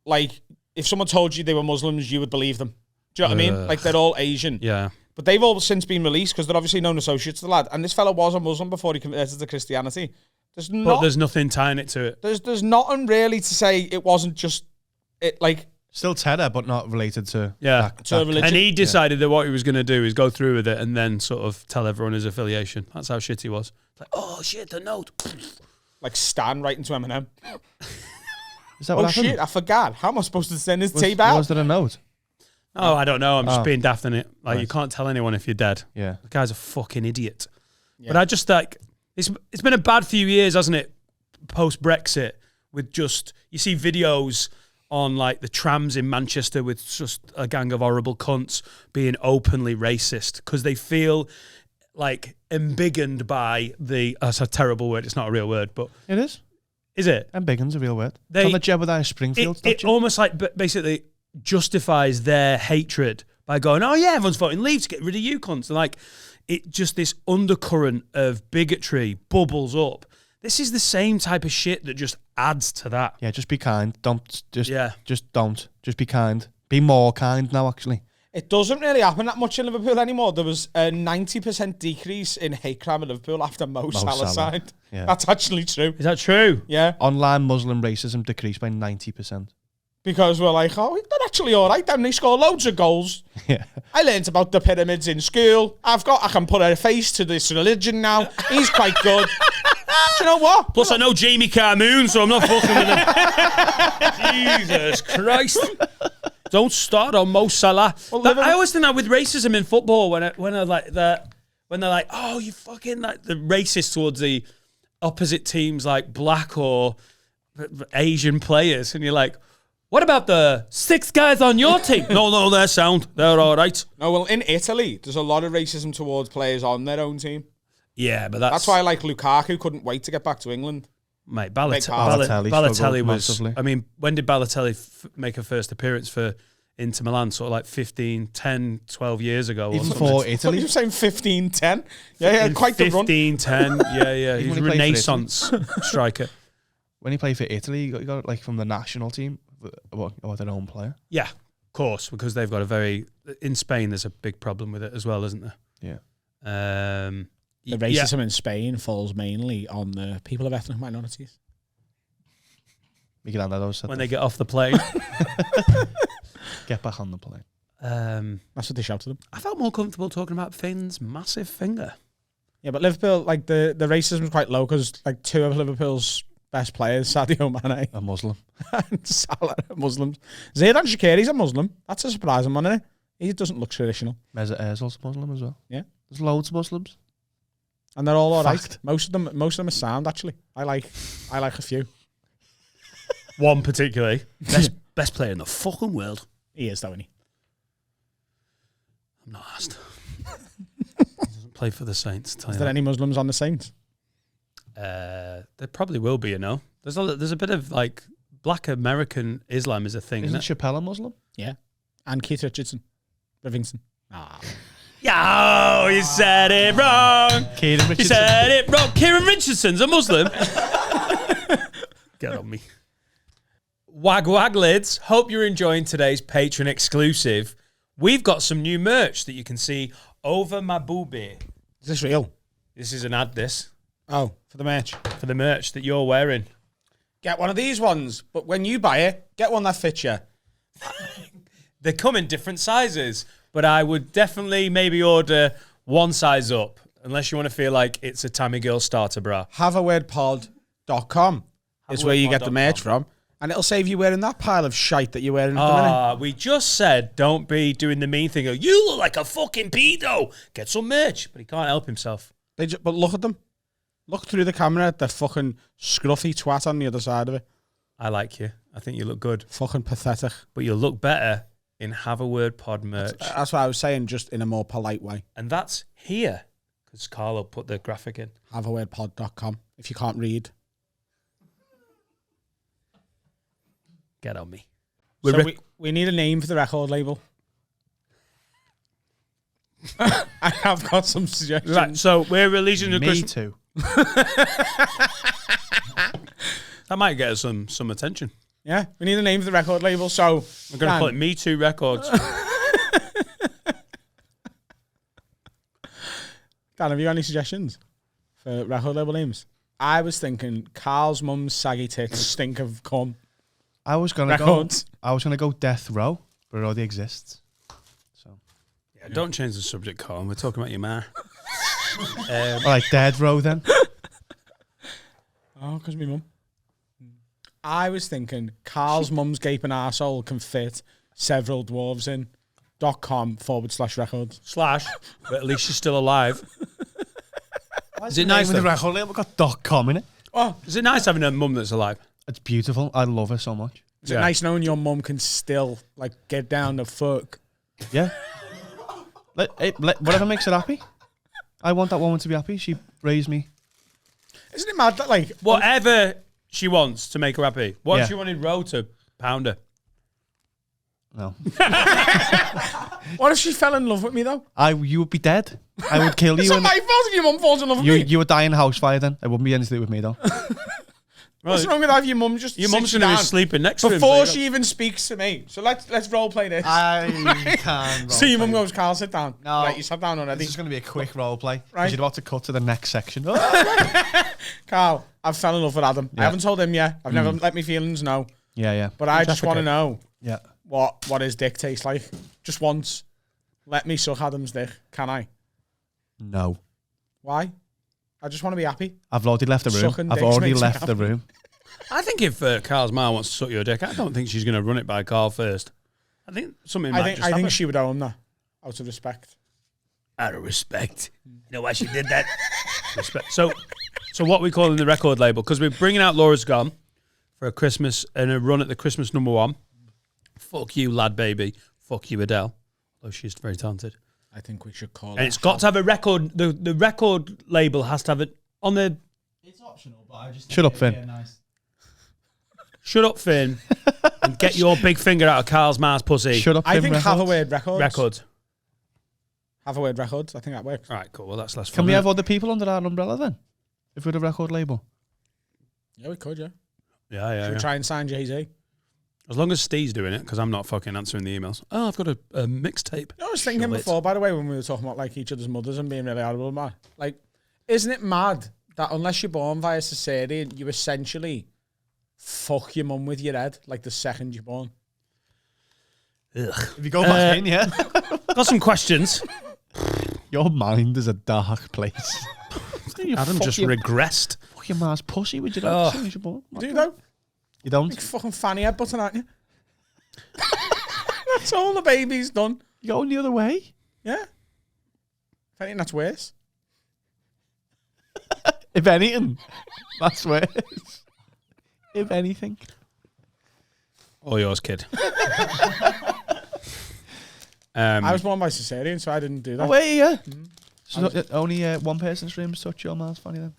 like, if someone told you they were Muslims, you would believe them. Do you know what I mean? Like, they're all Asian. Yeah. But they've all since been released because they're obviously known associates of the lad. And this fella was a Muslim before he converted to Christianity. But there's nothing tying it to it. There's nothing really to say it wasn't just it, like, still terror, but not related to to religion. And he decided that what he was going to do is go through with it and then sort of tell everyone his affiliation. That's how shit he was. Like, oh shit, the note. Like Stan writing to Eminem. Is that what happened? Shit, I forgot. How am I supposed to send this tape out? Was there a note? Oh, I don't know. I'm just being daft in it. Like, Right. you can't tell anyone if you're dead. Yeah. The guy's a fucking idiot. Yeah. But I just like it's been a bad few years, hasn't it? Post Brexit, with just you see videos on like the trams in Manchester with just a gang of horrible cunts being openly racist because they feel like embiggened by that's a terrible word. It's not a real word, but It is. is it? Embiggen's a real word. They- It's on the Jebediah Springfield It statue. almost like basically justifies their hatred by going, oh yeah, everyone's voting Leave to get rid of you cunts. And like, it just this undercurrent of bigotry bubbles up. This is the same type of shit that just adds to that. Yeah, just be kind. Don't just Yeah. just don't. Just be kind. Be more kind now, actually. It doesn't really happen that much in Liverpool anymore. There was a 90% decrease in hate crime in Liverpool after Mo Salah Salah. signed. Yeah. That's actually true. Is that true? Yeah. Online Muslim racism decreased by 90%. Because we're like, oh, they're actually all right. Then they score loads of goals. Yeah. I learned about the pyramids in school. I can put a face to this religion now. He's quite good. Do you know what? Plus, I know Jamie Carmoon, so I'm not fucking with him. Jesus Christ. Don't start on Mo Salah. Well, I always think that with racism in football, when they're like, oh, you fucking like the racist towards the opposite teams, like black or Asian players, and you're like, what about the 6 guys on your team? No, they're sound. They're all right. No, well, in Italy, there's a lot of racism towards players on their own team. Yeah, but That's why, like, Lukaku couldn't wait to get back to England. Mate, Balotelli Balotelli struggled was. massively. I mean, when did Balotelli make a first appearance for Inter Milan? Sort of like 15, 10, 12 years ago. Even or for What are Italy. you saying, 15-10? Yeah, quite the run. 15, 10. Yeah. He's when a he played for Renaissance striker. When he played for Italy, he got like from the national team, or their own player. Yeah. course, because they've got a very in Spain. There's a big problem with it as well, isn't there? Yeah. The racism in Spain falls mainly on the people of ethnic minorities. When they get off the plane. Get back on the plane. That's what they shout to them. I felt more comfortable talking about Finn's massive finger. Yeah, but Liverpool, like the racism is quite low because like 2 of Liverpool's best players, Sadio Mane A Muslim. and Salah, are Muslims. Zidane Shaqiri's a Muslim. That's a surprising one, isn't it? He doesn't look traditional. Mesut Ozil's Muslim as well. Yeah. There's loads of Muslims. And they're all right. Fact. Most of them are sound, actually. I like a few. One particularly. Best player in the fucking world. He is, though, isn't he? I'm not asked. He doesn't play for the Saints. Is there any Muslims on the Saints? There probably will be, you know. There's a bit of like black American Islam is a thing, Isn't isn't it? Chappelle a Muslim? Yeah. And Keith Richardson. Rivington. Yo, you said it wrong. Kieran You Richardson. said it wrong. Kieran Richardson's a Muslim. Get on me. Wag lids. Hope you're enjoying today's Patreon exclusive. We've got some new merch that you can see over my boobie. Is this real? This is an ad, this, Oh, for the merch. for the merch that you're wearing. Get one of these ones, but when you buy it, get one that fits you. They come in different sizes, but I would definitely maybe order one size up, unless you want to feel like it's a Tammy Girl starter bra. Haveawordpod.com is where you get the merch from, and it'll save you wearing that pile of shite that you're wearing at the minute. We just said don't be doing the mean thing. You look like a fucking pedo. Get some merch, but he can't help himself. But look at them. Look through the camera at the fucking scruffy twat on the other side of it. I like you. I think you look good, Fucking pathetic. but you'll look better in Have a Word Pod merch. That's what I was saying, just in a more polite way. And that's here, because Carlo put the graphic in. Haveawordpod.com if you can't read. Get on me. So we need a name for the record label. I have got some suggestions. Right, so we're releasing the Me Christmas. too. That might get us some attention. Yeah, we need a name for the record label. So We're going to call it Me Too Records. Dan, have you got any suggestions for record label names? I was thinking Carl's mum's saggy tits stink of cum. I was gonna Records. go Death Row, but it already exists. So Yeah, don't change the subject, Colin. We're talking about your ma. all right, Dead Row then. Oh, because my mum. I was thinking Carl's mum's gaping arsehole can fit several dwarves in. .com/records. / but at least she's still alive. Is it nice? With the though? record label got .com in it. Oh, Is it nice having a mum that's alive? It's beautiful. I love her so much. is it nice knowing your mum can still like get down to fuck? Yeah. Whatever makes her happy. I want that woman to be happy. She raised me. Isn't it mad that like Whatever she wants to make her happy. What Yeah. if she wanted Ro to pound her? No. what if she fell in love with me though? You would be dead. I would kill you. It's not and my fault if your mum falls in love with me. you would die in a house fire then. It wouldn't be anything to do with me though. What's wrong with that? Your mum just Your sits mum's you going to be down sleeping next to him. before so she even speaks to me. So let's role play this. I can't. So your mum goes, Carl, sit down. No. Right, you sat down already. This is going to be a quick role play. Right. You're about to cut to the next section. Carl, I've fell in love with Adam. I Yeah. haven't told him yet. I've never let me feelings know. Yeah. But I just want to know Yeah. what his dick tastes like. Just once. Let me suck Adam's dick. Can I? No. Why? I just want to be happy. I've already left the room. Sucking I've dicks already makes me left the happy. room. I think if Carl's ma wants to suck your dick, I don't think she's going to run it by Carl first. I think something might just I think happen. she would own that. Out of respect. Out of respect. You know why she did that? Respect. So what we calling the record label? Because we're bringing out Laura's Gone for a Christmas and a run at the Christmas #1. Fuck you, lad, baby. Fuck you, Adele. Although she's very talented. I think we should call And it's got to have a record. The record label has to have it on the. It's optional, but I just Shut up, think it'd Finn. be a nice. Shut up, Finn, and get your big finger out of Carl's ma's pussy. Shut up, I Finn think Records. Have a Word Records. Record. Have a Word Records. I think that works. All right, cool. Well, that's less fun. Can we isn't have other people under our umbrella then? If we're a record label. Yeah, we could, yeah. it? Yeah, yeah. Should we yeah. try and sign Jay-Z? As long as Steve's doing it, because I'm not fucking answering the emails. Oh, I've got a mixtape. I was thinking Shove it. before, by the way, when we were talking about like each other's mothers and being really horrible, man. Like, isn't it mad that unless you're born via cesarean, you essentially fuck your mum with your head like the second you're born? Ugh. If you go back in, yeah. Got some questions. Your mind is a dark place. Adam just regressed. Fuck your ma's pussy, would you Oh. like to say, boy? Do you though? You don't? Like fucking fanny head button, aren't you? That's all the baby's done. You going the other way? Yeah. If anything, that's worse. If anything, that's worse. If anything. All yours, kid. I was born by cesarean, so I didn't do that. Oh, wait, yeah. So only one person's dreams touch your ma's funny then?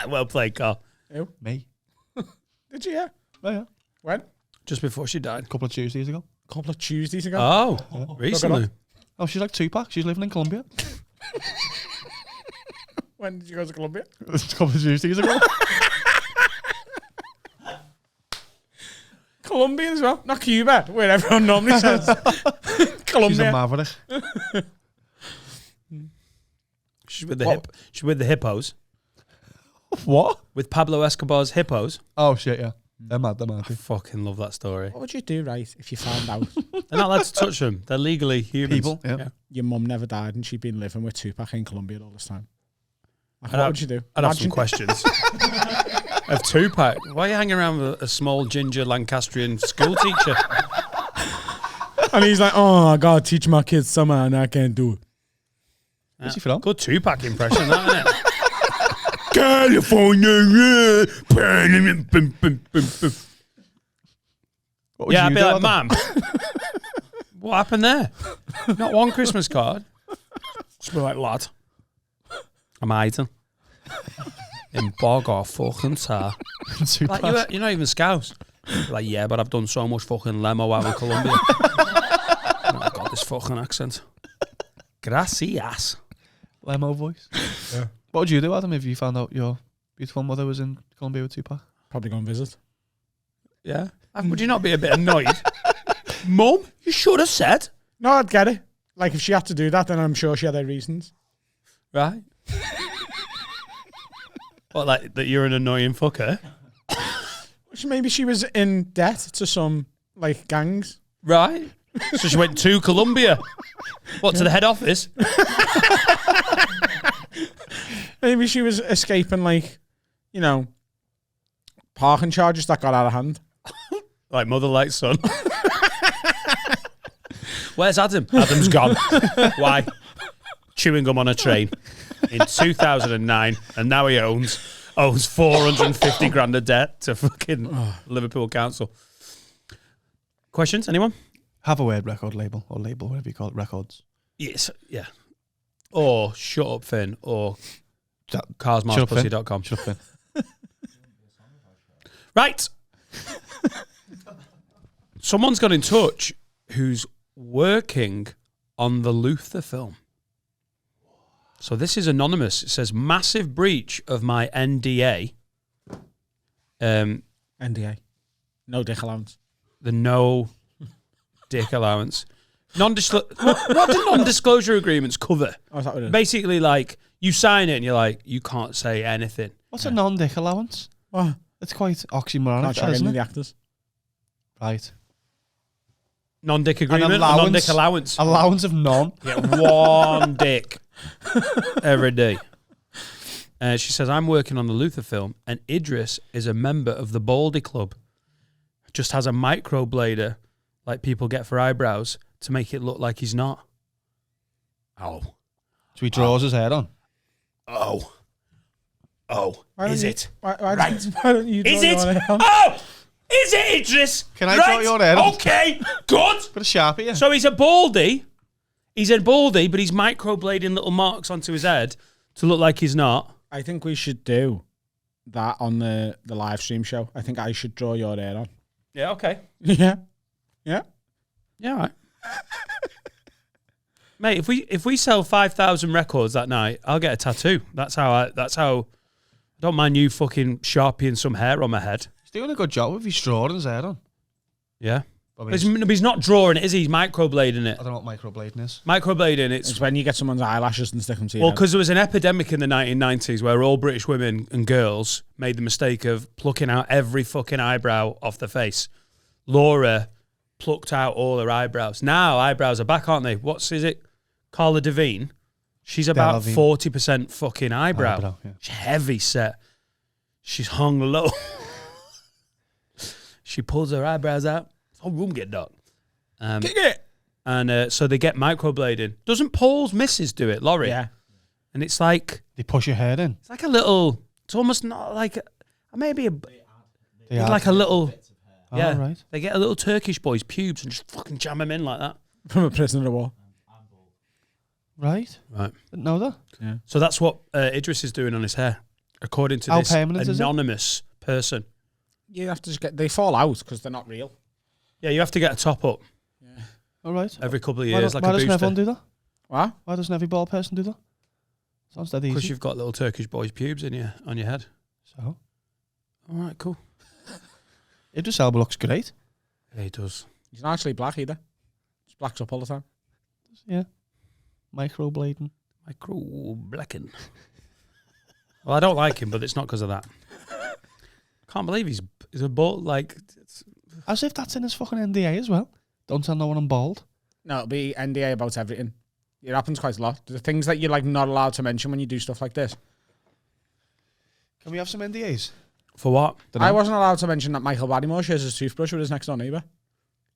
well played, Carl. Who? Me. Did you? Yeah. Oh, yeah. When? Just before she died. A couple of Tuesdays ago. A couple of Tuesdays ago. Oh, recently. Oh, she's like Tupac. She's living in Colombia. When did you go to Colombia? A couple of Tuesdays ago. Colombia as well, not Cuba, where everyone normally says. She's a Colombia. maverick. She's with the hippos. What? With Pablo Escobar's hippos. Oh, shit, yeah. They're mad, I fucking love that story. What would you do, right, if you found out They're not allowed to touch them. They're legally humans. People, yeah. your mum never died and she'd been living with Tupac in Colombia all this time? Like, I'd what have- would you do? I'd have some questions. Of Tupac. Why are you hanging around with a small ginger Lancastrian school teacher? And he's like, oh, I gotta teach my kids somehow and I can't do it. Where's he from? Good Tupac impression, that, isn't it? California. What would Yeah, I'd you be do, like, Adam? Ma'am, what happened there? Not one Christmas card. Just be like, lad, I'm hiding in bog or fucking tar. Tupac. Like, you're not even Scouse. Like, yeah, but I've done so much fucking lemo out in Colombia. I've got this fucking accent. Gracias. Lemo voice. Yeah. What would you do, Adam, if you found out your beautiful mother was in Colombia with Tupac? Probably go and visit. Yeah. Would you not be a bit annoyed? Mum, you should have said. No, I'd get it. Like, if she had to do that, then I'm sure she had her reasons. Right. What, like that you're an annoying fucker? Maybe she was in debt to some, like, gangs. Right. So she went to Colombia. What, to the head office? Maybe she was escaping, like, you know, parking charges that got out of hand. Like mother, like son. Where's Adam? Adam's gone. Why? Chewing gum on a train in 2009, and now he owns 450 grand of debt to fucking Liverpool Council. Questions? Anyone? Have a word record label, or label, whatever you call it, records. Yes. Yeah. Or shut up, Finn. Or Shut up, Finn. carsmarspussy.com. Shut up, Finn. Right. Someone's got in touch who's working on the Luther film. So this is anonymous. It says, massive breach of my NDA. NDA. No dick allowance. The no dick allowance. What do non-disclosure agreements cover? Oh, is that what it is? Basically, like, you sign it and you're like, you can't say anything. What's a non-dick allowance? What? It's quite oxymoronic, Can't check isn't any of it? the actors. Right. Non-dick agreement, or allowance. non-dick allowance. Allowance of none. Get one dick every day. She says, I'm working on the Luther film, and Idris is a member of the Baldy Club. Just has a microblader, like people get for eyebrows, to make it look like he's not. Oh. So he draws his hair on. Oh. Oh. Why Is don't you- it? Why Right. don't you Is draw it? your hair on? Oh! Is it Idris? Can I draw your hair on? Okay, good. Put a Sharpie in. So he's a baldy. He's a baldy, but he's microblading little marks onto his head to look like he's not. I think we should do that on the live stream show. I think I should draw your hair on. Yeah, okay. Yeah. Yeah. Yeah, all right. Mate, if we sell 5,000 records that night, I'll get a tattoo. That's how don't mind you fucking sharpieing some hair on my head. He's doing a good job with his straw and his hair on. Yeah. I mean, But he's not drawing it, is he? He's microblading it. I don't know what microblading is. Microblading, It's when you get someone's eyelashes and stick them to your well, head. because there was an epidemic in the 1990s where all British women and girls made the mistake of plucking out every fucking eyebrow off the face. Laura plucked out all her eyebrows. Now eyebrows are back, aren't they? Is it? Carla Devine. She's about Delevingne. 40% fucking eyebrow. Yeah. She's heavy set. She's hung low. She pulls her eyebrows out. Whole room get dark. Kick it! And so they get microblading. Doesn't Paul's missus do it, Laurie? Yeah. And it's like They push your hair in. it's like a little. It's almost not like maybe They it's are. like a little. Oh, Yeah, right. they get a little Turkish boy's pubes and just fucking jam them in like that. From a prisoner of war. Right. Right. Didn't know that. So that's what Idris is doing on his hair, according to How this permanent is it? anonymous person. You have to just they fall out because they're not real. Yeah, you have to get a top up All right. every couple of Why, years, don't- like why a doesn't everyone booster. do that? What? Why doesn't every bald person do that? Sounds dead Because easy. you've got little Turkish boy's pubes in on your head. So, All right, cool. Idris Elba looks great. Yeah, he does. He's not actually black either. Just blacks up all the time. Yeah. Microblading. Micro blacken. Well, I don't like him, but it's not because of that. Can't believe he's a bald like. As if that's in his fucking NDA as well. Don't tell no one I'm bald. No, it'll be NDA about everything. It happens quite a lot. The things that you're like not allowed to mention when you do stuff like this. Can we have some NDAs? For what? I wasn't allowed to mention that Michael Barrymore shares his toothbrush with his next door neighbour.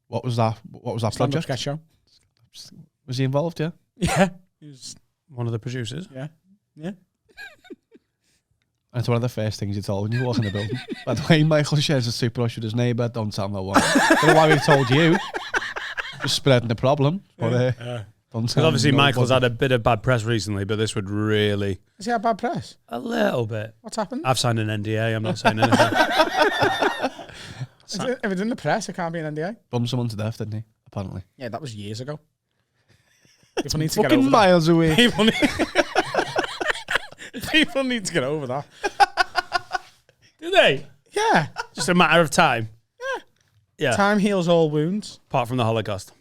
What was that? What was that Stand-up project? sketch show. Was he involved? Yeah. Yeah. He was, One of the producers. yeah. Yeah. And it's one of the first things you told when you walk in the building. By the way, Michael shares a toothbrush with his neighbour. Don't tell no one. Don't know why we told you. Just spreading the problem. But don't tell Because obviously nobody. Michael's had a bit of bad press recently, but this would really Has he had bad press? a little bit. What's happened? I've signed an NDA. I'm not saying anything. If it's in the press, it can't be an NDA. Bummed someone to death, didn't he? Apparently. Yeah, that was years ago. People need to get Fucking over miles away. that. People need to get over that. Do they? Yeah. Just a matter of time. Yeah. Time heals all wounds. Apart from the Holocaust.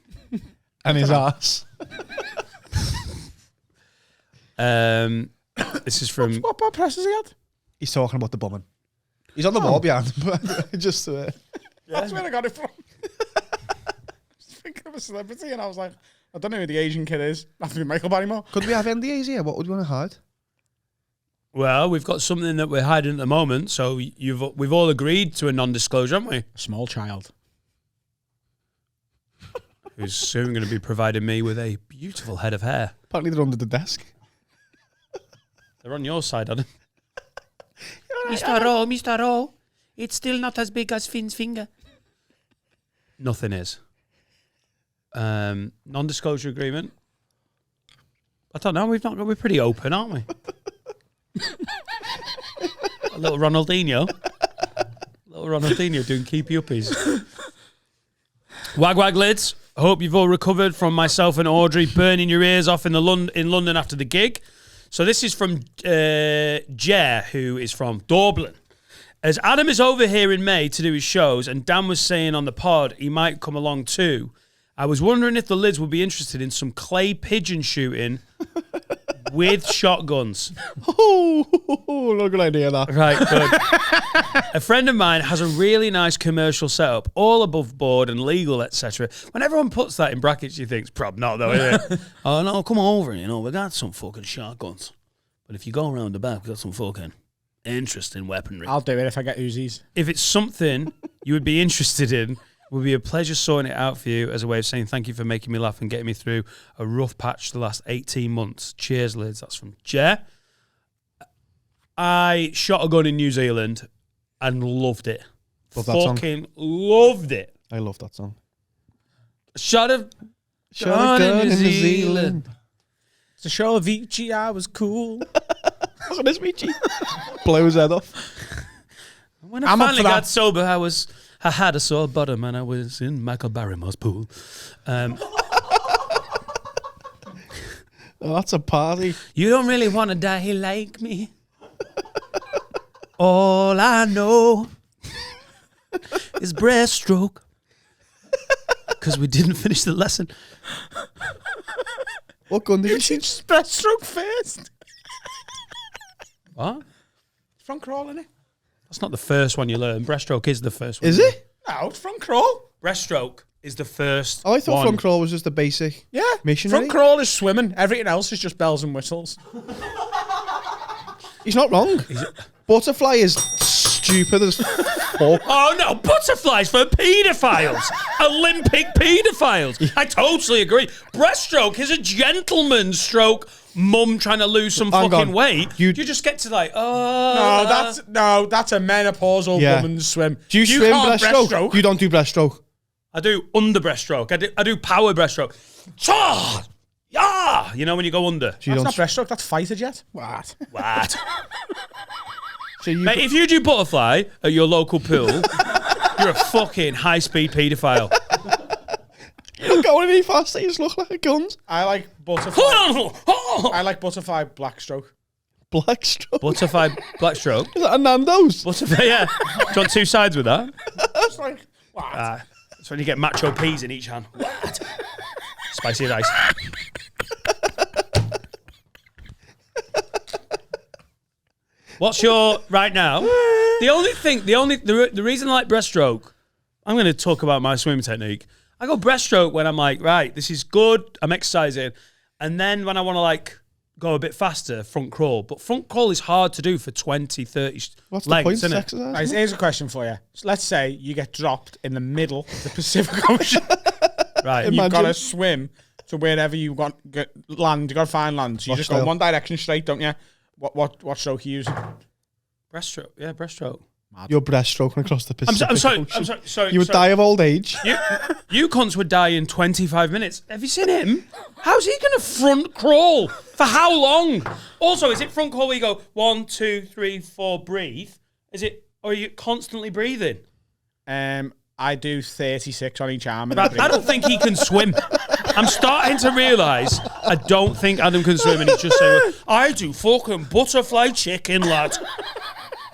And his ass. This is from. What bad press has he had? He's talking about the bombing. He's on the wall behind him. But just That's where I got it from. Just thinking of a celebrity, and I was like, I don't know who the Asian kid is. That to be Michael Barrymore. could we have NDAs here? What would you want to hide? Well, we've got something that we're hiding at the moment, so we've all agreed to a non-disclosure, haven't we? A small child. Who's soon going to be providing me with a beautiful head of hair. Apparently they're under the desk. They're on your side, Adam. Mr. O, it's still not as big as Finn's finger. Nothing is. Non-disclosure agreement. I don't know. We're pretty open, aren't we? A little Ronaldinho. Doing keepy uppies. Wag lids. I hope you've all recovered from myself and Audrey burning your ears off in London after the gig. So this is from Jer, who is from Dublin. As Adam is over here in May to do his shows, and Dan was saying on the pod he might come along too, I was wondering if the lids would be interested in some clay pigeon shooting with shotguns. Oh, not a good idea, that. Right, good. A friend of mine has a really nice commercial setup, all above board and legal, etc. When everyone puts that in brackets, you think it's probably not, though, is it? Oh, no, come over, we got some fucking shotguns. But if you go around the back, we got some fucking interesting weaponry. I'll do it if I get Uzis. If it's something you would be interested in, it would be a pleasure sorting it out for you as a way of saying thank you for making me laugh and getting me through a rough patch the last 18 months. Cheers, lids. That's from Jer. I shot a gun in New Zealand and loved it. Love that song. Fucking loved it. I love that song. Shot a Shot gun in New Zealand. To show Avicii I was cool. Look at this, Michi. Blow his head off. When I I'm up finally for that. got sober, I had a sore bottom and I was in Michael Barrymore's pool. Oh, that's a party. You don't really want to die like me. All I know is breaststroke. Because we didn't finish the lesson. What gun did you shoot? Breaststroke first. What? Front crawl, innit? That's not the first one you learn. Breaststroke is the first one. Is it? No, it's front crawl. Breaststroke is the first Oh, I thought one. front crawl was just the basic. Yeah. Missionary? Front crawl is swimming. Everything else is just bells and whistles. He's not wrong. Butterfly is stupid as fuck. Oh no, butterflies for paedophiles. Olympic paedophiles. I totally agree. Breaststroke is a gentleman's stroke. Mum trying to lose some Hang fucking on. weight. You You- just get to like, That's a menopausal Yeah. woman's swim. Do you swim can't breaststroke? You don't do breaststroke. I do under breaststroke. I do power breaststroke. Cha! Yeah! You know when you go under. So you That's don't. not breaststroke, that's fighter jet. What? What? So you Mate, if you do butterfly at your local pool, you're a fucking high-speed paedophile. don't go any faster. You just look like a guns. I like butterfly. I like butterfly blackstroke. Blackstroke. Butterfly blackstroke. Is that a Nando's? Butterfly, yeah. Do you want two sides with that? It's like, what? That's when you get macho peas in each hand. What? Spicy rice. What's your right now? The reason I like breaststroke, I'm going to talk about my swimming technique. I go breaststroke when I'm like, right, this is good, I'm exercising. And then when I want to like go a bit faster, front crawl. But front crawl is hard to do for 20, 30 What's the lengths, point? isn't it? Exercise? Right, here's a question for you. So let's say you get dropped in the middle of the Pacific Ocean. Right. You've got to Imagine. swim to wherever you want land. You got to find land. So you What just go style? one direction straight, don't you? What stroke you use? Breaststroke. Yeah, breaststroke. You're breaststroking across the Pacific I'm sorry. Ocean. I'm sorry. You would die of old age. You cunts would die in 25 minutes. Have you seen him? How's he going to front crawl? For how long? Also, is it front crawl where you go 1, 2, 3, 4, breathe? Is it, or are you constantly breathing? I do 36 on each arm. I don't think he can swim. I'm starting to realise I don't think Adam can swim, and he's just saying, I do fucking butterfly chicken, lad.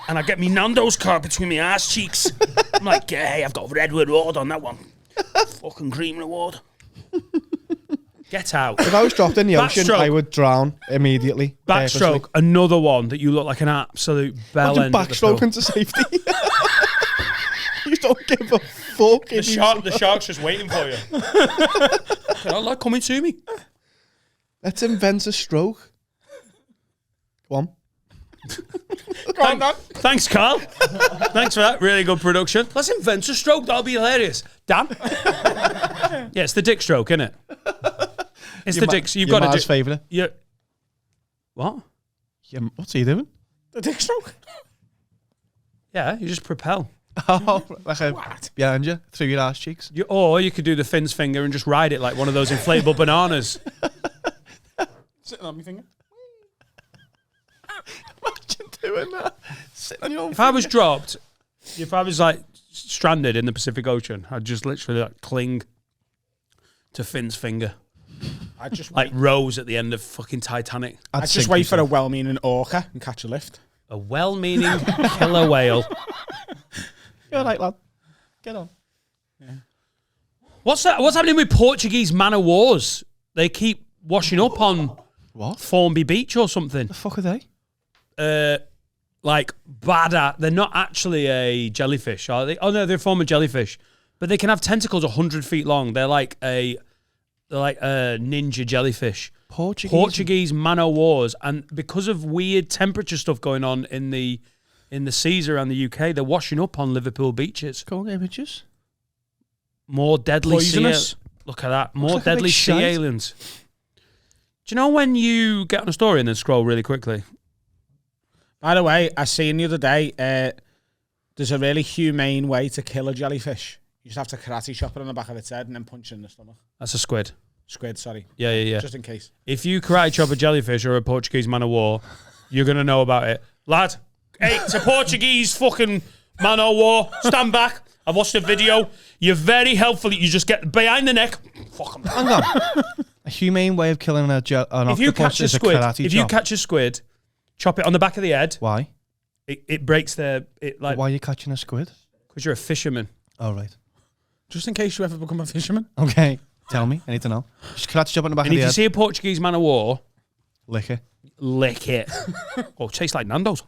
And I get me Nando's card between my ass cheeks. I'm like, hey, I've got red reward on that one. Fucking cream reward. Get out. If I was dropped in the ocean, Backstroke. I would drown immediately. Backstroke, another one that you look like an absolute bell Imagine end. at the pool. backstroke into safety. You don't give a fuck. The shark's just waiting for you. Can I like coming to me? Let's invent a stroke. Go on. Go on, Dan. Thanks, Carl. Thanks for that. Really good production. Let's invent a stroke. That'll be hilarious. Dan? Yeah, it's the dick stroke, isn't it? It's the dick. You've Your got a Mars dick. favourite. Yeah. What? What's he doing? The dick stroke. Yeah, you just propel. Oh, like a behind you, through your ass cheeks. Or you could do the Finn's finger and just ride it like one of those inflatable bananas. Sitting on my finger. Imagine doing that. Sitting on your own If I was dropped, if I was like stranded in the Pacific Ocean, I'd just literally like cling to Finn's finger. I just Like Rose at the end of fucking Titanic. I just wait for a well-meaning orca and catch a lift. A well-meaning killer whale. You're right, lad. Get on. What's that? What's happening with Portuguese man of wars? They keep washing up on What? Formby Beach or something. The fuck are they? Like bad. They're not actually a jellyfish, are they? Oh no, they're a form of jellyfish, but they can have tentacles 100 feet long. They're like a ninja jellyfish. Portuguese man of wars, and because of weird temperature stuff going on in the seas around the UK, they're washing up on Liverpool beaches. Go on, images. More deadly Poisonous. sea. Look at that. More like a deadly big sea shite. aliens. Do you know when you get on a story and then scroll really quickly? By the way, I seen the other day, there's a really humane way to kill a jellyfish. You just have to karate chop it on the back of its head and then punch it in the stomach. That's a squid. Squid, sorry. Yeah. Just in case. If you karate chop a jellyfish or a Portuguese man of war, you're going to know about it. Lad, hey, it's a Portuguese fucking man of war. Stand back. I've watched the video. You're very helpful. You just get behind the neck. Fuck 'em. Hang on. A humane way of killing an If you octopus catch a is a squid, karate if you chop. catch a squid, chop it on the back of the head. Why? it breaks their like Why are you catching a squid? because you're a fisherman. Oh, right. Just in case you ever become a fisherman. Okay. Tell me. I need to know. Just catch up on the back And of if the you head. see a Portuguese man of war, Lick it. lick it. Oh, tastes like Nando's.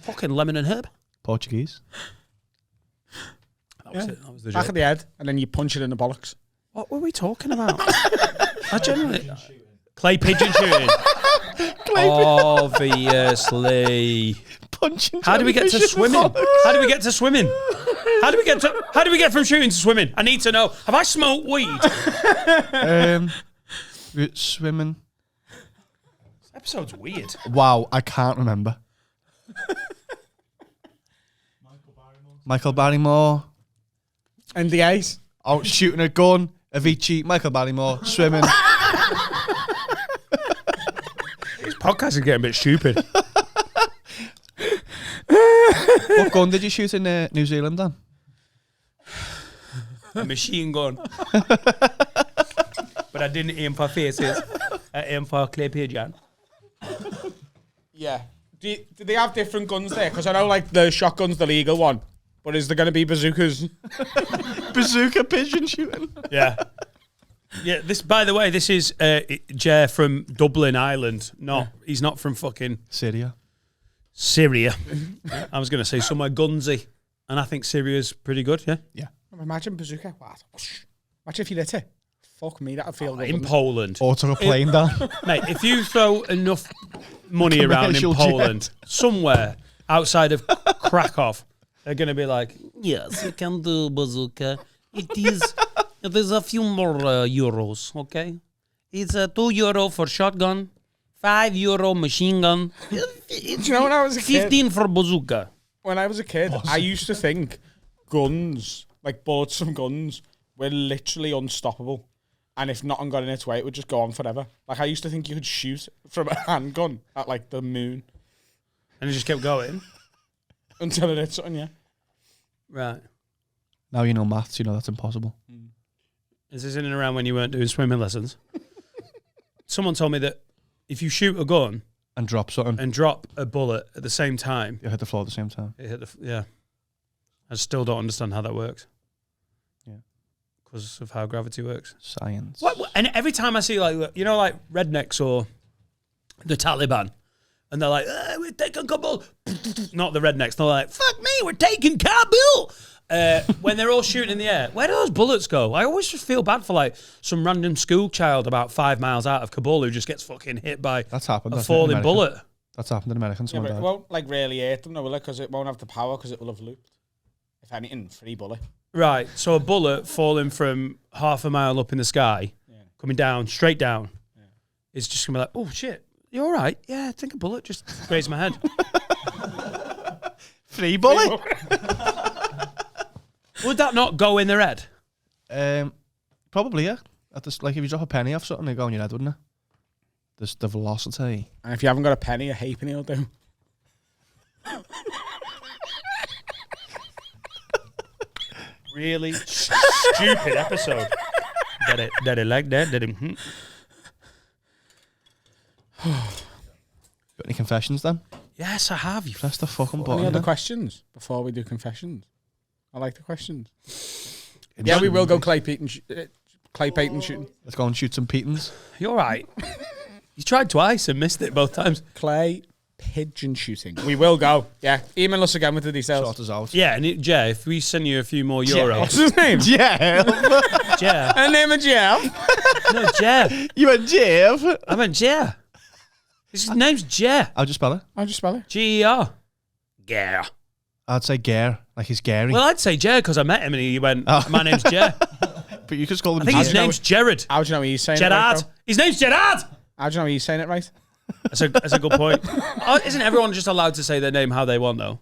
Fucking lemon and herb. Portuguese. That was it. That was the Back joke. of the head, and then you punch it in the bollocks. What were we talking about? I generally clay pigeon shooting. Obviously. Punching. How do we get to jellyfish in the swimming? bollocks. How do we get to swimming? How do we get from shooting to swimming? I need to know. Have I smoked weed? Swimming. This episode's weird. Wow, I can't remember. Michael Barrymore. And the ice. Out shooting a gun. Avicii. Michael Barrymore. Swimming. This podcast is getting a bit stupid. What gun did you shoot in New Zealand, Dan? A machine gun. But I didn't aim for faces. I aimed for clay pigeon. Yeah. Do they have different guns there? Because I know, like, the shotgun's the legal one. But is there going to be bazookas? Bazooka pigeon shooting. Yeah. Yeah, this, by the way, this is Jer from Dublin, Ireland. No, he's not from fucking Syria. Syria. I was going to say somewhere Gunsy. And I think Syria's pretty good, yeah? Yeah. Imagine bazooka. What? Imagine if you did it. Fuck me, that'd feel good. In wouldn't it? Poland. Or took a plane down. Mate, if you throw enough money around in Commercial Poland, jet. somewhere outside of Krakow, they're going to be like, yes, you can do bazooka. There's a few more euros, okay? It's €2 for shotgun, €5 machine gun, Do you know when I was a kid? 15 for bazooka. When I was a kid, I used to think guns, like bullets from guns, were literally unstoppable. And if nothing got in its way, it would just go on forever. Like, I used to think you could shoot from a handgun at, like, the moon And it just kept going. until it hit something, yeah. Right. Now you know maths, you know that's impossible. Is this in and around when you weren't doing swimming lessons? Someone told me that if you shoot a gun And drop something. and drop a bullet at the same time, You hit the floor at the same time. it hit the... Yeah. I still don't understand how that works. Yeah. Because of how gravity works. Science. What? And every time I see, like, you know, like rednecks or the Taliban, and they're like, we're taking Kabul. Not the rednecks. They're like, fuck me, we're taking Kabul. When they're all shooting in the air, where do those bullets go? I always just feel bad for, like, some random school child about 5 miles out of Kabul who just gets fucking hit by That's happened. a That's in falling America. bullet. That's happened in America. Yeah, Someone but it died. won't, like, really hurt them, though, will it? Because it won't have the power, because it will have looped. If anything, free bullet. Right, so a bullet falling from half a mile up in the sky, coming down, straight down, is just going to be like, oh, shit, you all right? Yeah, I think a bullet just grazed my head. Free bullet. Would that not go in their head? Probably, yeah. At this, like if you drop a penny off something, it'd go in your head, wouldn't it? There's the velocity. And if you haven't got a penny, a halfpenny will do. Really stupid episode. Did it like that? Did it? Got any confessions then? Yes, I have. You Press the fucking Any button. other then. questions before we do confessions? I like the questions. Yeah, we will go clay Peyton shooting. Let's go and shoot some Petons. You're right. You tried twice and missed it both times. Clay pigeon shooting. We will go. Yeah. Email us again with the details. Sort us out. Yeah, and Jay, if we send you a few more euros, What's his name? Yeah. Jay. Her name is Jeff. No, Jay. You and Jeff. I meant Jay. His name's Jay. How'd you spell it? How'd you spell it? G-E-R. Yeah. I'd say Gare, like he's Gary. Well, I'd say Jay because I met him and he went, my name's Jay. But you could call him I think his Jay. name's Jared. How do you know he's saying it right, Gerard. though? His name's Gerard. How do you know he's saying it right? That's a good point. Oh, isn't everyone just allowed to say their name how they want, though?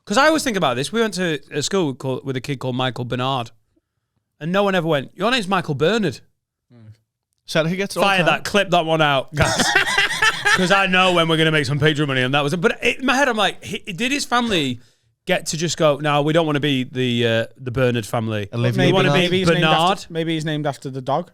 Because I always think about this. We went to a school with a kid called Michael Bernard. And no one ever went, your name's Michael Bernard. Said he gets it all Fire the time. that, clip that one out, guys. Because I know when we're going to make some Patreon money, and that was it. But in my head, I'm like, did his family get to just go, no, we don't want to be the Bernard family. Olivia We want to Bernard. be Bernard. Maybe he's named after the dog.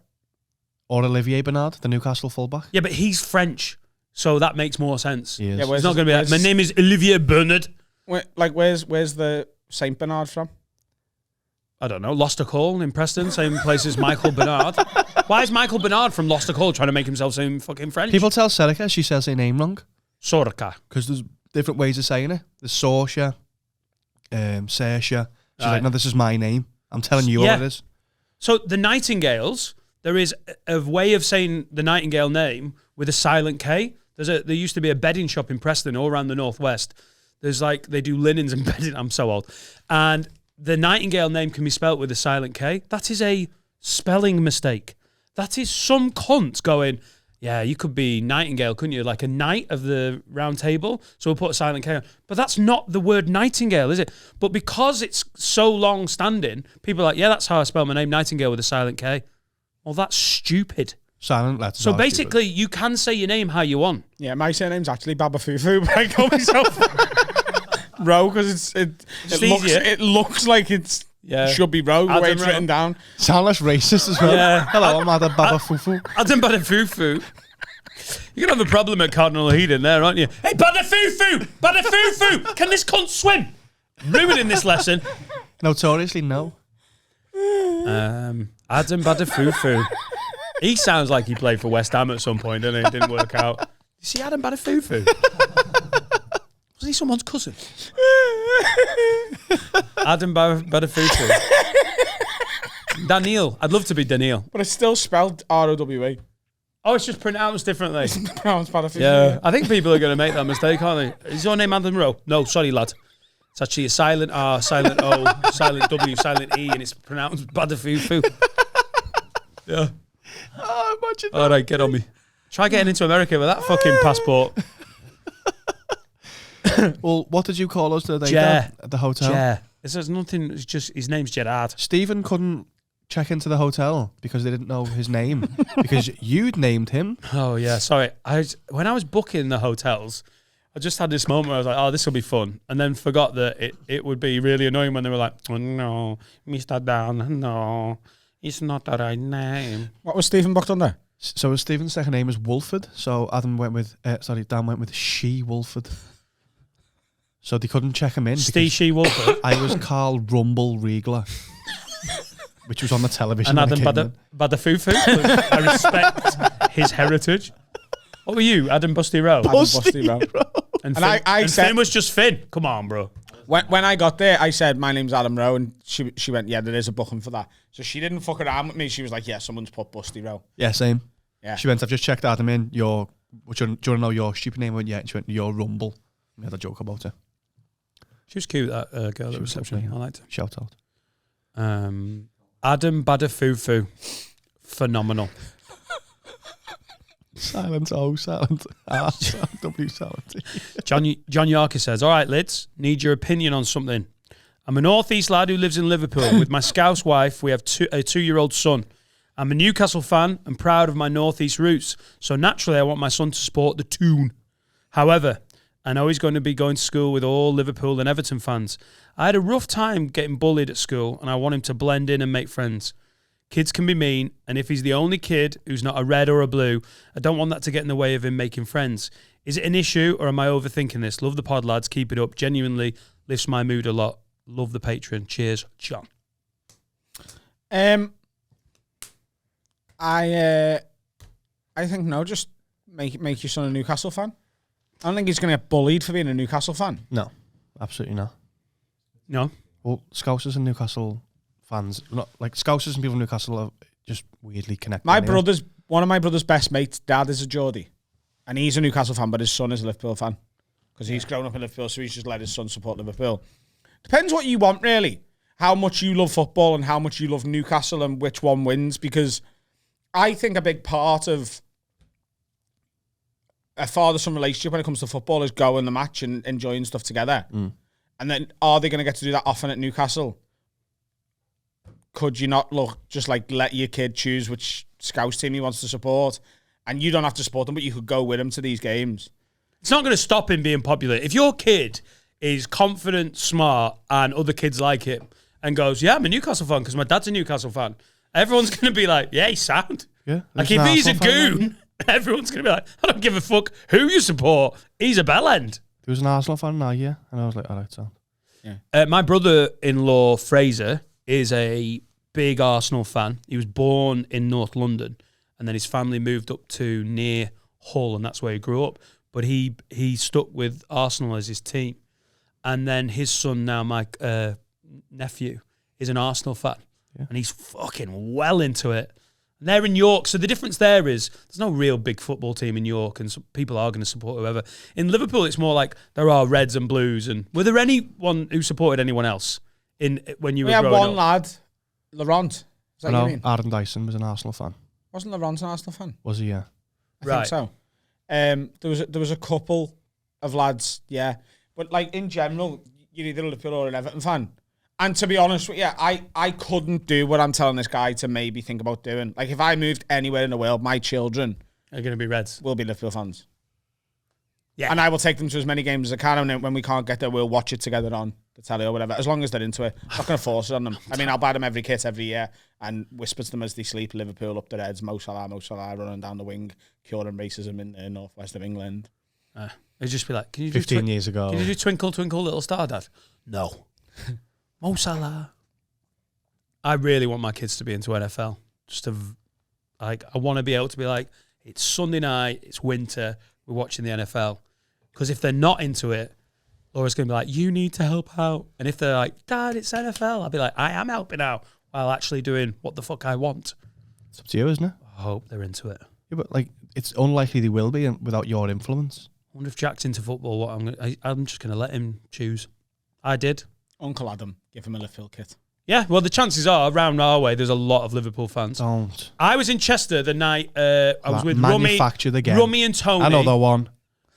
Or Olivier Bernard, the Newcastle fullback. Yeah, but he's French. So that makes more sense. He is. Yeah, It's not going to be like, my name is Olivier Bernard. Where's the Saint Bernard from? I don't know, Loster Call in Preston, same place as Michael Bernard. Why is Michael Bernard from Loster Call trying to make himself sound fucking French? People tell Serica she says her name wrong Sorka. because there's different ways of saying it. There's Sorsha, Saoirse. She's like, no, this is my name. I'm telling you what it is. So the Nightingales, there is a way of saying the Nightingale name with a silent K. There used to be a bedding shop in Preston all around the northwest. There's like, they do linens and bedding. I'm so old. And the Nightingale name can be spelt with a silent K. That is a spelling mistake. That is some cunt going, yeah, you could be Nightingale, couldn't you? Like a knight of the round table. So we'll put a silent K on. But that's not the word Nightingale, is it? But because it's so long standing, people are like, yeah, that's how I spell my name, Nightingale with a silent K. Well, that's stupid. Silent letters. So basically, you can say your name how you want. Yeah, my surname's actually Babafufu, but I call myself Rowe because it looks like it's should be Rowe the way it's written down. Sound less racist as well. Yeah. Hello, I'm Adam Babafufu. Adam Badafufu. You're going to have a problem at Cardinal Heaton there, aren't you? Hey, Badafufu! Badafufu! Can this cunt swim? Ruining this lesson. Notoriously, no. Adam Badafufu. He sounds like he played for West Ham at some point, didn't he? It didn't work out. You see Adam Badafufu? Was he someone's cousin? Adam Badafufu. Daniel. I'd love to be Daniel. But it's still spelled R-O-W-E. Oh, it's just pronounced differently. Pronounced Babafufu. Yeah, I think people are going to make that mistake, aren't they? Is your name Adam Rowe? No, sorry, lad. It's actually a silent R, silent O, silent W, silent E, and it's pronounced Badafufu. Yeah. Oh, imagine that. All right, get on me. Try getting into America with that fucking passport. Well, what did you call us the other day Jer. at the hotel? Yeah. There's nothing, it's just, his name's Gerard. Stephen couldn't check into the hotel because they didn't know his name because you'd named him. Oh, yeah, sorry. When I was booking the hotels, I just had this moment where I was like, oh, this will be fun. And then forgot that it would be really annoying when they were like, oh, no, Mr. Dan, no, it's not the right name. What was Stephen booked under? So Stephen's second name is Wolford. So Dan went with She Wolford. So they couldn't check him in. Steve She Wolford. I was Carl Rumble Riegler, which was on the television. And Adam Badafufu. I respect his heritage. What were you? Adam Busty Rowe? Busty Rowe. And And I said, Finn was just Finn. Come on, bro. when I got there, I said, my name's Adam Rowe. And she went, yeah, there is a booking for that. So she didn't fuck around with me. She was like, yeah, someone's put Busty Rowe. Yeah, same. Yeah. She went, I've just checked Adam in. Do you want to know your stupid name? I went, yeah. And she went, you're Rumble. We had a joke about her. She was cute, that girl at She was reception. lovely, yeah. I liked her. Shout out. Adam Badafufu. Phenomenal. Silent O, silent R, silent W, silent E. John Yarker says, all right, Lids, need your opinion on something. I'm a Northeast lad who lives in Liverpool. With my Scouse wife, we have a 2-year-old son. I'm a Newcastle fan and proud of my Northeast roots, so naturally I want my son to support the Toon. However, I know he's going to be going to school with all Liverpool and Everton fans. I had a rough time getting bullied at school, and I want him to blend in and make friends. Kids can be mean, and if he's the only kid who's not a red or a blue, I don't want that to get in the way of him making friends. Is it an issue, or am I overthinking this? Love the pod, lads. Keep it up. Genuinely lifts my mood a lot. Love the Patreon. Cheers, John. I think no, just make your son a Newcastle fan. I don't think he's going to get bullied for being a Newcastle fan. No, absolutely not. No? Well, Scousers and Newcastle fans, not like Scousers and people in Newcastle are just weirdly connected. One of my brother's best mates' dad is a Geordie, and he's a Newcastle fan, but his son is a Liverpool fan because he's grown up in Liverpool, so he's just let his son support Liverpool. Depends what you want, really. How much you love football and how much you love Newcastle and which one wins, because I think a big part of a father-son relationship when it comes to football is going the match and enjoying stuff together. And then are they going to get to do that often at Newcastle? Could you not let your kid choose which Scouse team he wants to support? And you don't have to support them, but you could go with him to these games. It's not going to stop him being popular. If your kid is confident, smart, and other kids like him, and goes, yeah, I'm a Newcastle fan because my dad's a Newcastle fan, everyone's going to be like, yeah, he's sound. Yeah. Like, if he's a goon, Everyone's going to be like, I don't give a fuck who you support. He's a bellend. There was an Arsenal fan now, yeah. And I was like, all right, so. My brother-in-law, Fraser, is a big Arsenal fan. He was born in North London, and then his family moved up to near Hull, and that's where he grew up. But he stuck with Arsenal as his team. And then his son now, my nephew, is an Arsenal fan. Yeah. And he's fucking well into it. And they're in York, so the difference there is there's no real big football team in York, and people are going to support whoever. In Liverpool, it's more like there are Reds and Blues. And were there anyone who supported anyone else when you were growing up? We had one lad, Laurent. Is that what you mean? Aaron Dyson was an Arsenal fan. Wasn't Laurent an Arsenal fan? Was he? Yeah. I think so. There was a couple of lads, yeah. But like in general, you're either a Liverpool or an Everton fan. And to be honest with you, I couldn't do what I'm telling this guy to maybe think about doing. Like if I moved anywhere in the world, my children are going to be Reds. Will be Liverpool fans. Yeah. And I will take them to as many games as I can, and when we can't get there, we'll watch it together on the telly or whatever, as long as they're into it. I'm not going to force it on them. I mean, I'll buy them every kit every year and whisper to them as they sleep, Liverpool up their heads, Mo Salah, running down the wing, curing racism in the northwest of England. They'd just be like, can you 15 years ago. Can you do Twinkle, Twinkle, Little Star, Dad? No. Mo Salah. I really want my kids to be into NFL. I want to be able to be like, it's Sunday night, it's winter, we're watching the NFL. Because if they're not into it, Laura's going to be like, you need to help out. And if they're like, Dad, it's NFL, I'll be like, I am helping out while actually doing what the fuck I want. It's up to you, isn't it? I hope they're into it. Yeah, but like, it's unlikely they will be without your influence. I wonder if Jack's into football. I'm just going to let him choose. I did. Uncle Adam, give him a Liverpool kit. Yeah, well, the chances are around our way, there's a lot of Liverpool fans. Don't. I was in Chester the night I was with Rummy and Tony. I know the one.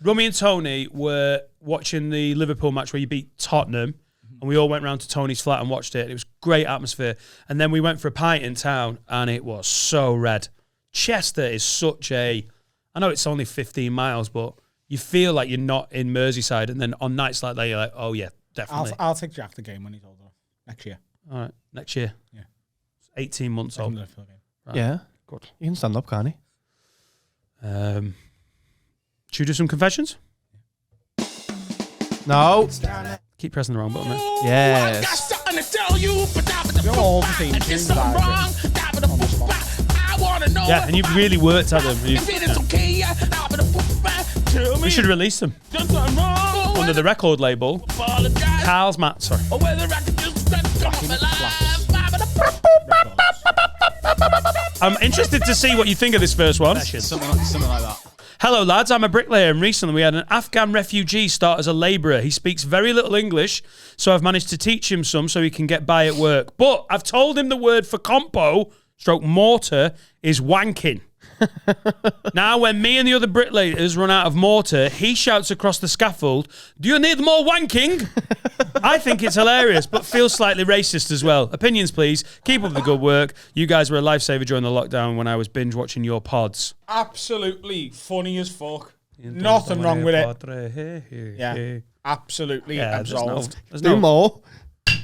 Rummy and Tony were watching the Liverpool match where you beat Tottenham, and we all went round to Tony's flat and watched it. It was great atmosphere. And then we went for a pint in town, and it was so red. Chester is such a... I know it's only 15 miles, but you feel like you're not in Merseyside, and then on nights like that, you're like, oh, yeah, definitely. I'll take Jack the game when he's older. Next year. All right, next year. Yeah. 18 months old. Right. Yeah. Good. You can stand up, can't he? Should we do some confessions? No. Keep pressing the wrong button, man. Yes. I got something to tell you, but all the theme tunes Yeah, and you've really worked at them. We should release them under the record label. Carl's Matt. Sorry. I'm interested to see what you think of this first one. Something like that. Hello, lads. I'm a bricklayer, and recently we had an Afghan refugee start as a labourer. He speaks very little English, so I've managed to teach him some so he can get by at work. But I've told him the word for compo/mortar is wanking. Now, when me and the other bricklayers run out of mortar, he shouts across the scaffold, "Do you need more wanking?" I think it's hilarious, but feels slightly racist as well. Opinions, please. Keep up the good work. You guys were a lifesaver during the lockdown when I was binge watching your pods. Absolutely funny as fuck. Nothing wrong with it. Yeah, absolutely absolved. There's no more.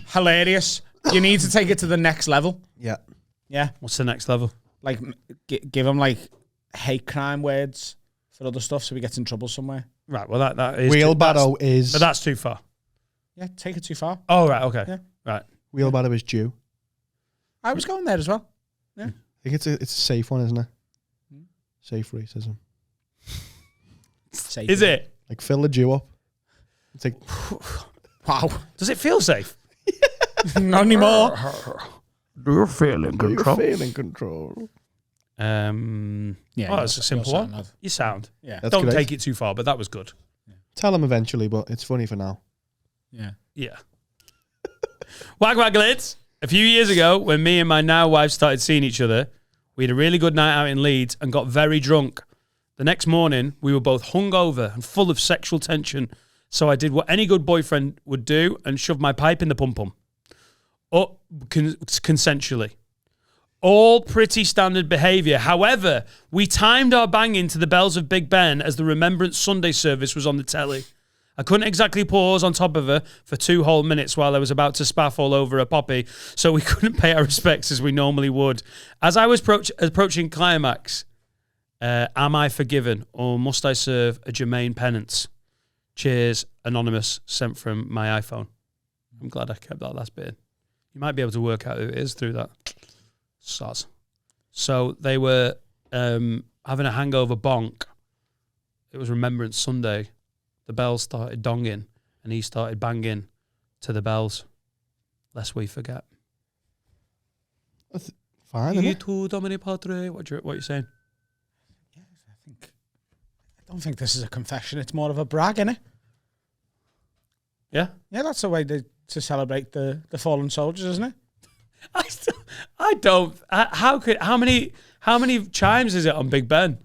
Hilarious. You need to take it to the next level. Yeah. Yeah. What's the next level? Like, give him like hate crime words for other stuff so he gets in trouble somewhere. Right, well, that is... Wheelbarrow is... But that's too far. Yeah, take it too far. Oh, right, okay. Yeah. Right. Wheelbarrow is Jew. I was going there as well. Yeah. I think it's a safe one, isn't it? Safe racism. Safe. Is it? Like, fill the Jew up. It's like... Wow. Does it feel safe? Not anymore. Do you feel in control? Do you feel in control? Yeah, well, that's a simple one. You sound. Yeah. That's Don't great. take it too far, but that was good. Tell him eventually, but it's funny for now. Yeah. Yeah. Wag lids. A few years ago, when me and my now wife started seeing each other, we had a really good night out in Leeds and got very drunk. The next morning, we were both hungover and full of sexual tension, so I did what any good boyfriend would do and shoved my pipe in the pum-pum. Consensually. All pretty standard behaviour. However, we timed our banging to the bells of Big Ben as the Remembrance Sunday service was on the telly. I couldn't exactly pause on top of her for 2 whole minutes while I was about to spaff all over a poppy, so we couldn't pay our respects as we normally would. As I was approaching climax, Am I forgiven or must I serve a Jermaine penance? Cheers, Anonymous, sent from my iPhone. I'm glad I kept that last bit in. You might be able to work out who it is through that. Soz. So they were having a hangover bonk. It was Remembrance Sunday. The bells started donging and he started banging to the bells. Lest we forget. That's fine, isn't it? Tu Domini Patre. What you saying? I don't think this is a confession. It's more of a brag, innit? Yeah. Yeah, that's the way to celebrate the fallen soldiers, isn't it? I don't. How many chimes is it on Big Ben?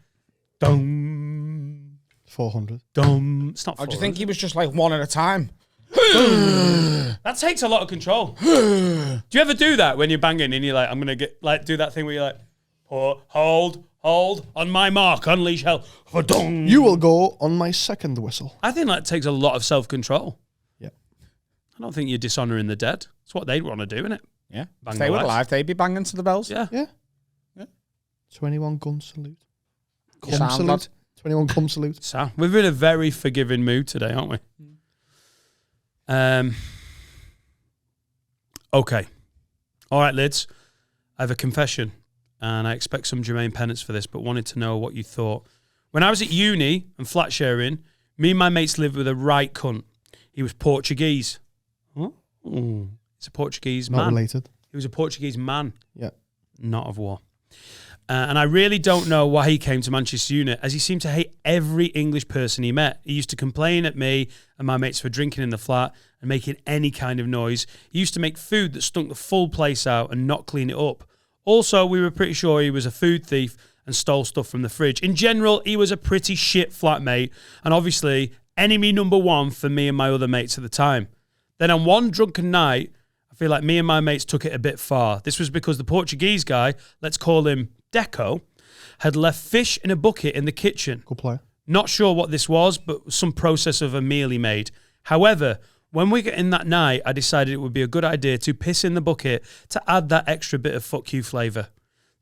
Dum 400. dum. It's not. Or do you think he was just like one at a time? That takes a lot of control. Do you ever do that when you're banging and you're like, I'm gonna get like do that thing where you're like, hold on my mark, unleash hell. You will go on my second whistle. I think that takes a lot of self-control. Yeah. I don't think you're dishonoring the dead. It's what they'd want to do, isn't it? Yeah. Bang If they the were wives. alive, they'd be banging to the bells. Yeah. Yeah. 21 gun salute. Cum Sound, salute. lad. 21 cum salute. So we're in a very forgiving mood today, aren't we? Okay. All right, Lids. I have a confession, and I expect some Jermaine penance for this, but wanted to know what you thought. When I was at uni and flat sharing, me and my mates lived with a right cunt. He was Portuguese. Oh. He's a Portuguese Not man. related. He was a Portuguese man. Yeah. Not of war. And I really don't know why he came to Manchester Unit, as he seemed to hate every English person he met. He used to complain at me and my mates for drinking in the flat and making any kind of noise. He used to make food that stunk the full place out and not clean it up. Also, we were pretty sure he was a food thief and stole stuff from the fridge. In general, he was a pretty shit flatmate and obviously enemy number one for me and my other mates at the time. Then on one drunken night, I feel like me and my mates took it a bit far. This was because the Portuguese guy, let's call him Deco, had left fish in a bucket in the kitchen. Good player. Not sure what this was, but some process of a meal he made. However, when we got in that night, I decided it would be a good idea to piss in the bucket to add that extra bit of fuck you flavour.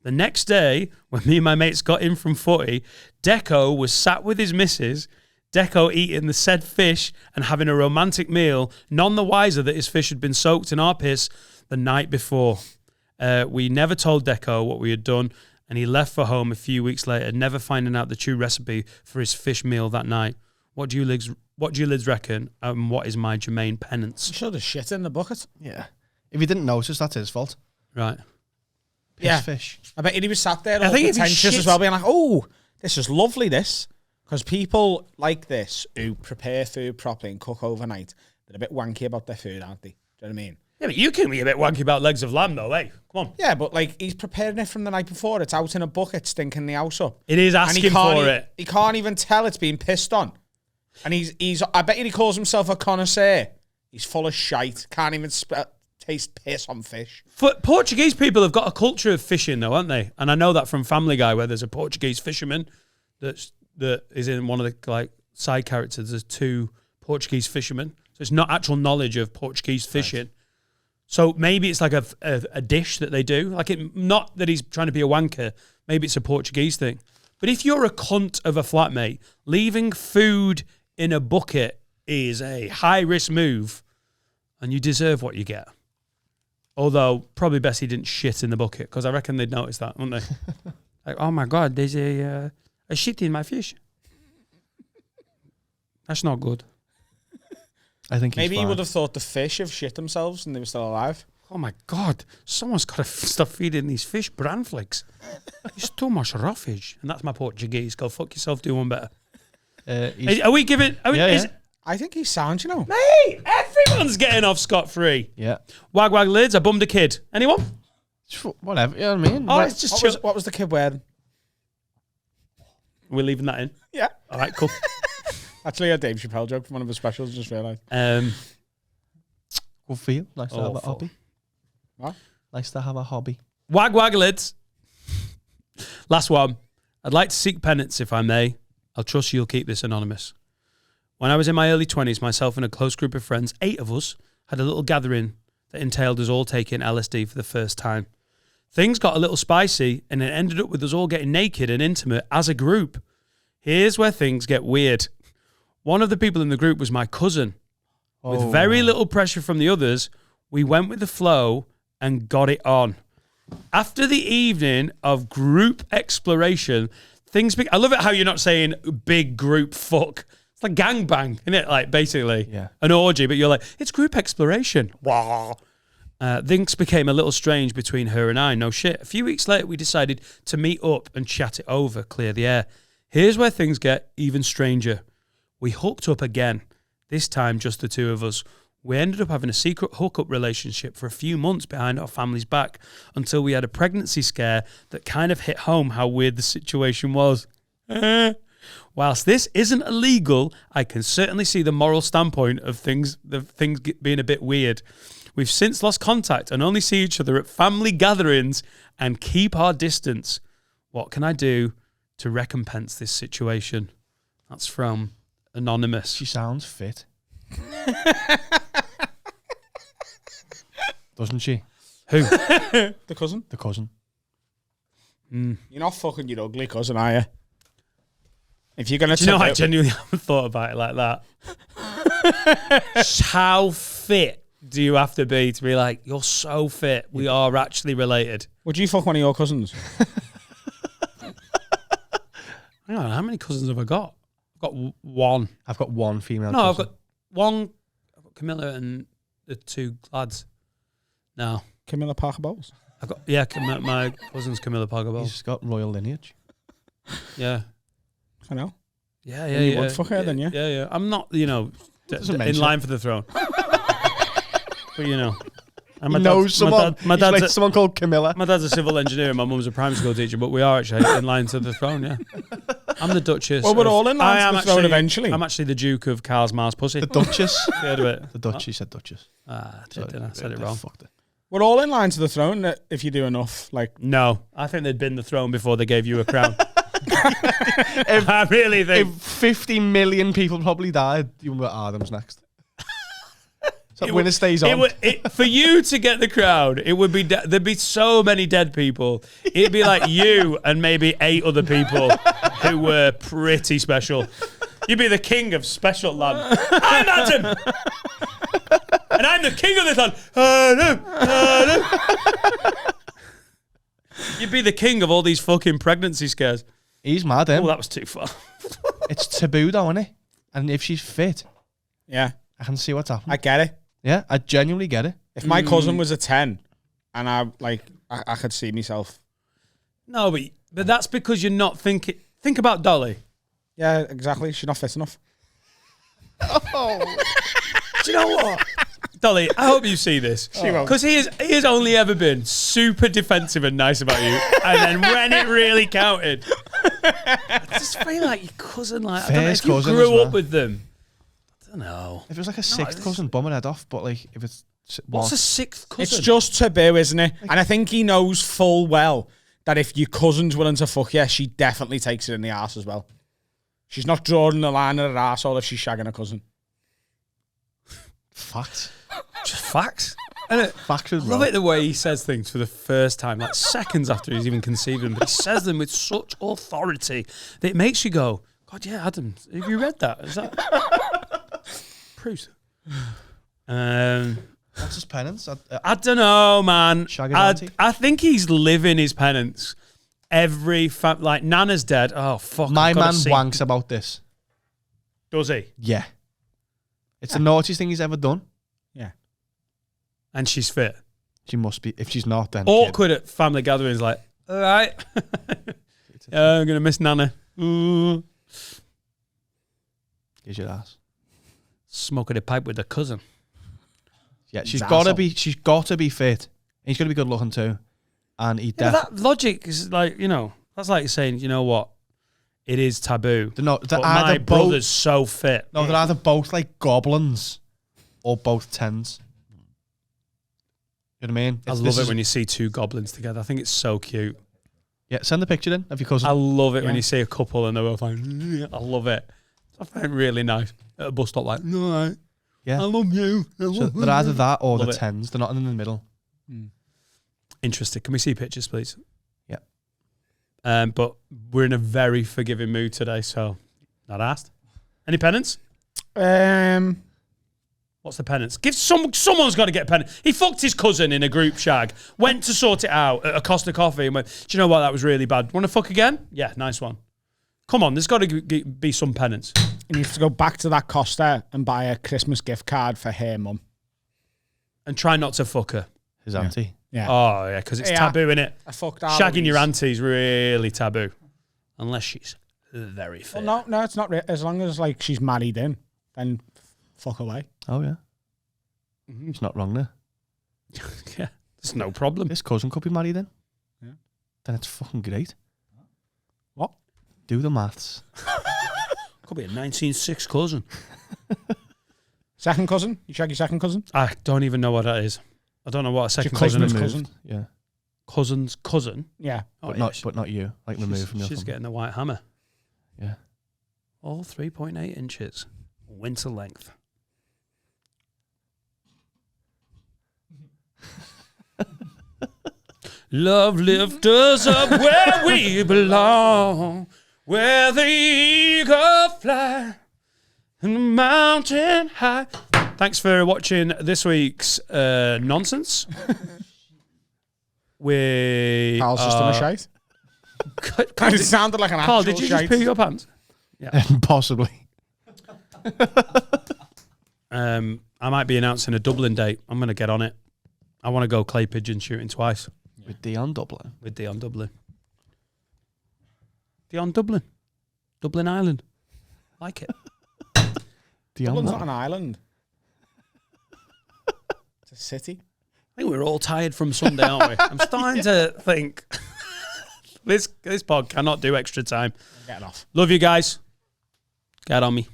The next day, when me and my mates got in from footy, Deco was sat with his missus, Deco eating the said fish and having a romantic meal, none the wiser that his fish had been soaked in our piss the night before. We never told Deco what we had done, and he left for home a few weeks later, never finding out the true recipe for his fish meal that night. What do you lids reckon, and what is my Jermaine penance? Should have shit in the bucket. Yeah. If you didn't notice, that's his fault. Right. Piss Yeah. fish. I bet he was sat there I all think if he pretentious shits- as well, being like, oh, this is lovely, this. Because people like this who prepare food properly and cook overnight, they're a bit wanky about their food, aren't they? Do you know what I mean? Yeah, but you can be a bit wanky about legs of lamb, though, eh? Come on. Yeah, but like he's preparing it from the night before. It's out in a bucket, stinking the house up. It is And asking can't for e- it. He can't even tell it's being pissed on. And he's I bet he calls himself a connoisseur. He's full of shite. Can't even taste piss on fish. Portuguese people have got a culture of fishing, though, haven't they? And I know that from Family Guy, where there's a Portuguese fisherman that is in one of the like side characters. There's two Portuguese fishermen, so it's not actual knowledge of Portuguese fishing. Right. So maybe it's like a dish that they do. Like not that he's trying to be a wanker. Maybe it's a Portuguese thing. But if you're a cunt of a flatmate, leaving food in a bucket is a high risk move, and you deserve what you get. Although probably best he didn't shit in the bucket, because I reckon they'd notice that, wouldn't they? Like, oh my God, there's a shit in my fish. That's not good. I think Maybe he's he fine. would have thought the fish have shit themselves and they were still alive. Oh my God, someone's got to stop feeding these fish bran flakes. It's too much raw fish. And that's my Portuguese. Go fuck yourself, do one better. Are we giving... Yeah. I think he's sound, you know. Mate, everyone's getting off scot-free. Yeah. Wag wag lids, I bummed a kid. Anyone? Whatever, you know what I mean? Oh, it's just chill. What was the kid wearing? We're leaving that in. Yeah. All right, cool. Actually, a Dave Chappelle joke from one of his specials, just realised. Good for you. Nice to have a Awful. hobby. What? Nice to have a hobby. Wag wag lids. Last one. I'd like to seek penance, if I may. I'll trust you'll keep this anonymous. When I was in my early 20s, myself and a close group of friends, 8 of us, had a little gathering that entailed us all taking LSD for the first time. Things got a little spicy and it ended up with us all getting naked and intimate as a group. Here's where things get weird. One of the people in the group was my cousin. With very little pressure from the others, we went with the flow and got it on. After the evening of group exploration, I love it how you're not saying big group fuck. It's like gangbang, isn't it? Like, basically, an orgy, but you're like, it's group exploration. Things became a little strange between her and I, no shit. A few weeks later, we decided to meet up and chat it over, clear the air. Here's where things get even stranger. We hooked up again, this time just the two of us. We ended up having a secret hookup relationship for a few months behind our family's back until we had a pregnancy scare that kind of hit home how weird the situation was. Whilst this isn't illegal, I can certainly see the moral standpoint of things being a bit weird. We've since lost contact and only see each other at family gatherings and keep our distance. What can I do to recompense this situation? That's from Anonymous. She sounds fit. Doesn't she? Who? The cousin? The cousin. You're not fucking your ugly cousin, are you? If you're going to... Do you know, I genuinely haven't thought about it like that. How fit do you have to be like, you're so fit, we are actually related? Would you fuck one of your cousins? Hang on, how many cousins have I got? I've got one. I've got one female No, cousin. I've got one. I've got Camilla and the two lads. No. Camilla Parker Bowles? I've got, my cousin's Camilla Parker Bowles. He's got royal lineage. Yeah. I know. Yeah. You would fuck her then, yeah? Yeah. I'm not, in mention line for the throne. But, And He knows someone. My He's dad's like someone called Camilla. my dad's a civil engineer and my mum's a primary school teacher, but we are actually in line to the throne, yeah. I'm the Duchess. Well, we're all in line I to am the throne actually- eventually. I'm actually the Duke of Carl's Mars Pussy. The Duchess. You heard of it? The Duchess. She said Duchess. Ah, Sorry, I said it wrong. Fucked it. We're all in line to the throne if you do enough. Like, No, I think they'd been the throne before they gave you a crown. I really think. If 50 million people probably died, you were Adam's next. So winner stays on. For you to get the crown, it would be there'd be so many dead people. It'd be like you and maybe 8 other people who were pretty special. You'd be the king of special land. I'm Adam, and I'm the king of this land. Adam. You'd be the king of all these fucking pregnancy scares. He's mad, him. Oh, that was too far. It's taboo, though, isn't it? And if she's fit, yeah, I can see what's happening. I get it. Yeah, I genuinely get it. If my cousin was a 10 and I could see myself. No, but that's because you're not thinking. Think about Dolly. Yeah, exactly. She's not fit enough. Do you know what? Dolly, I hope you see this. Because he has only ever been super defensive and nice about you. And then when it really counted, I just feel like your cousin, I don't know, First if you cousin as grew well. up with them. I don't know. If it was like a sixth cousin, bum her head off. But like, if it's What's a sixth cousin? It's just taboo, isn't it? And I think he knows full well that if your cousin's willing to fuck you, she definitely takes it in the arse as well. She's not drawing the line at her arsehole if she's shagging a cousin. facts. just facts. And Facts is I love wrong. it the way he says things for the first time, like seconds after he's even conceived them, but he says them with such authority that it makes you go, God, yeah, Adam, have you read that? Is that Proust? What's his penance? I don't know, man. Shagging auntie? I think he's living his penance. Like Nana's dead. Oh fuck! My I've gotta man see- wanks about this. Does he? Yeah. It's the naughtiest thing he's ever done. Yeah. And she's fit. She must be. If she's not, then Awkward at family gatherings. Like, all right, I'm gonna miss Nana. Ooh. Here's your ass. Smoking a pipe with a cousin. Yeah, she's His got to arsehole. be. She's got to be fit. And he's got to be good looking too. And he Yeah, definitely. that logic is like, that's like saying, you know what, it is taboo. They're But my brother's so fit. No, they're either both like goblins or both tens. You know what I mean? I love it when you see two goblins together. I think it's so cute. Yeah, send the picture in of your cousin. I love it when Yeah. you see a couple and they're both like, I love it. I find it really nice. At a bus stop, like, no, Yeah. I love you. I So love they're either that or Love the it. tens. They're not in the middle. Interested. Can we see pictures, please? Yep. But we're in a very forgiving mood today, so not asked. Any penance? What's the penance? Someone's got to get penance. He fucked his cousin in a group shag, went to sort it out at a Costa Coffee and went, do you know what? That was really bad. Want to fuck again? Yeah, nice one. Come on, there's got to be some penance. He needs to go back to that Costa and buy a Christmas gift card for her mum. And try not to fuck her. His auntie. Yeah. Oh, yeah, because it's taboo, innit? I fucked Shagging your auntie's really taboo. Unless she's very fit. Well, no, it's not. As long as like she's married in, then fuck away. Oh, yeah. He's not wrong there. Yeah, there's no problem. This cousin could be married then. Yeah. Then it's fucking great. What? Do the maths. Could be a 1906 cousin. Second cousin? You shag your second cousin? I don't even know what that is. I don't know what a second your cousin is. cousin's cousin? Yeah. Cousin's cousin? Yeah. Oh, But not you. Like removed from your She's family. getting the white hammer. Yeah. All 3.8 inches. Winter length. Love lift us up where we belong, where the eagle fly and the mountain high. Thanks for watching this week's nonsense. Carl's just in a shite. It sounded like an actual Carl, did you just shite. pee your pants? Possibly. I might be announcing a Dublin date. I'm going to get on it. I want to go clay pigeon shooting twice. With Dion Dublin. With Dion Dublin. Dion Dublin. Dublin Island. Like it. Dion Dublin's what? not an island. It's a city. I think we're all tired from Sunday, aren't we? I'm starting to think this pod cannot do extra time. Get off. Love you guys. Get on me.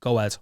Go ahead.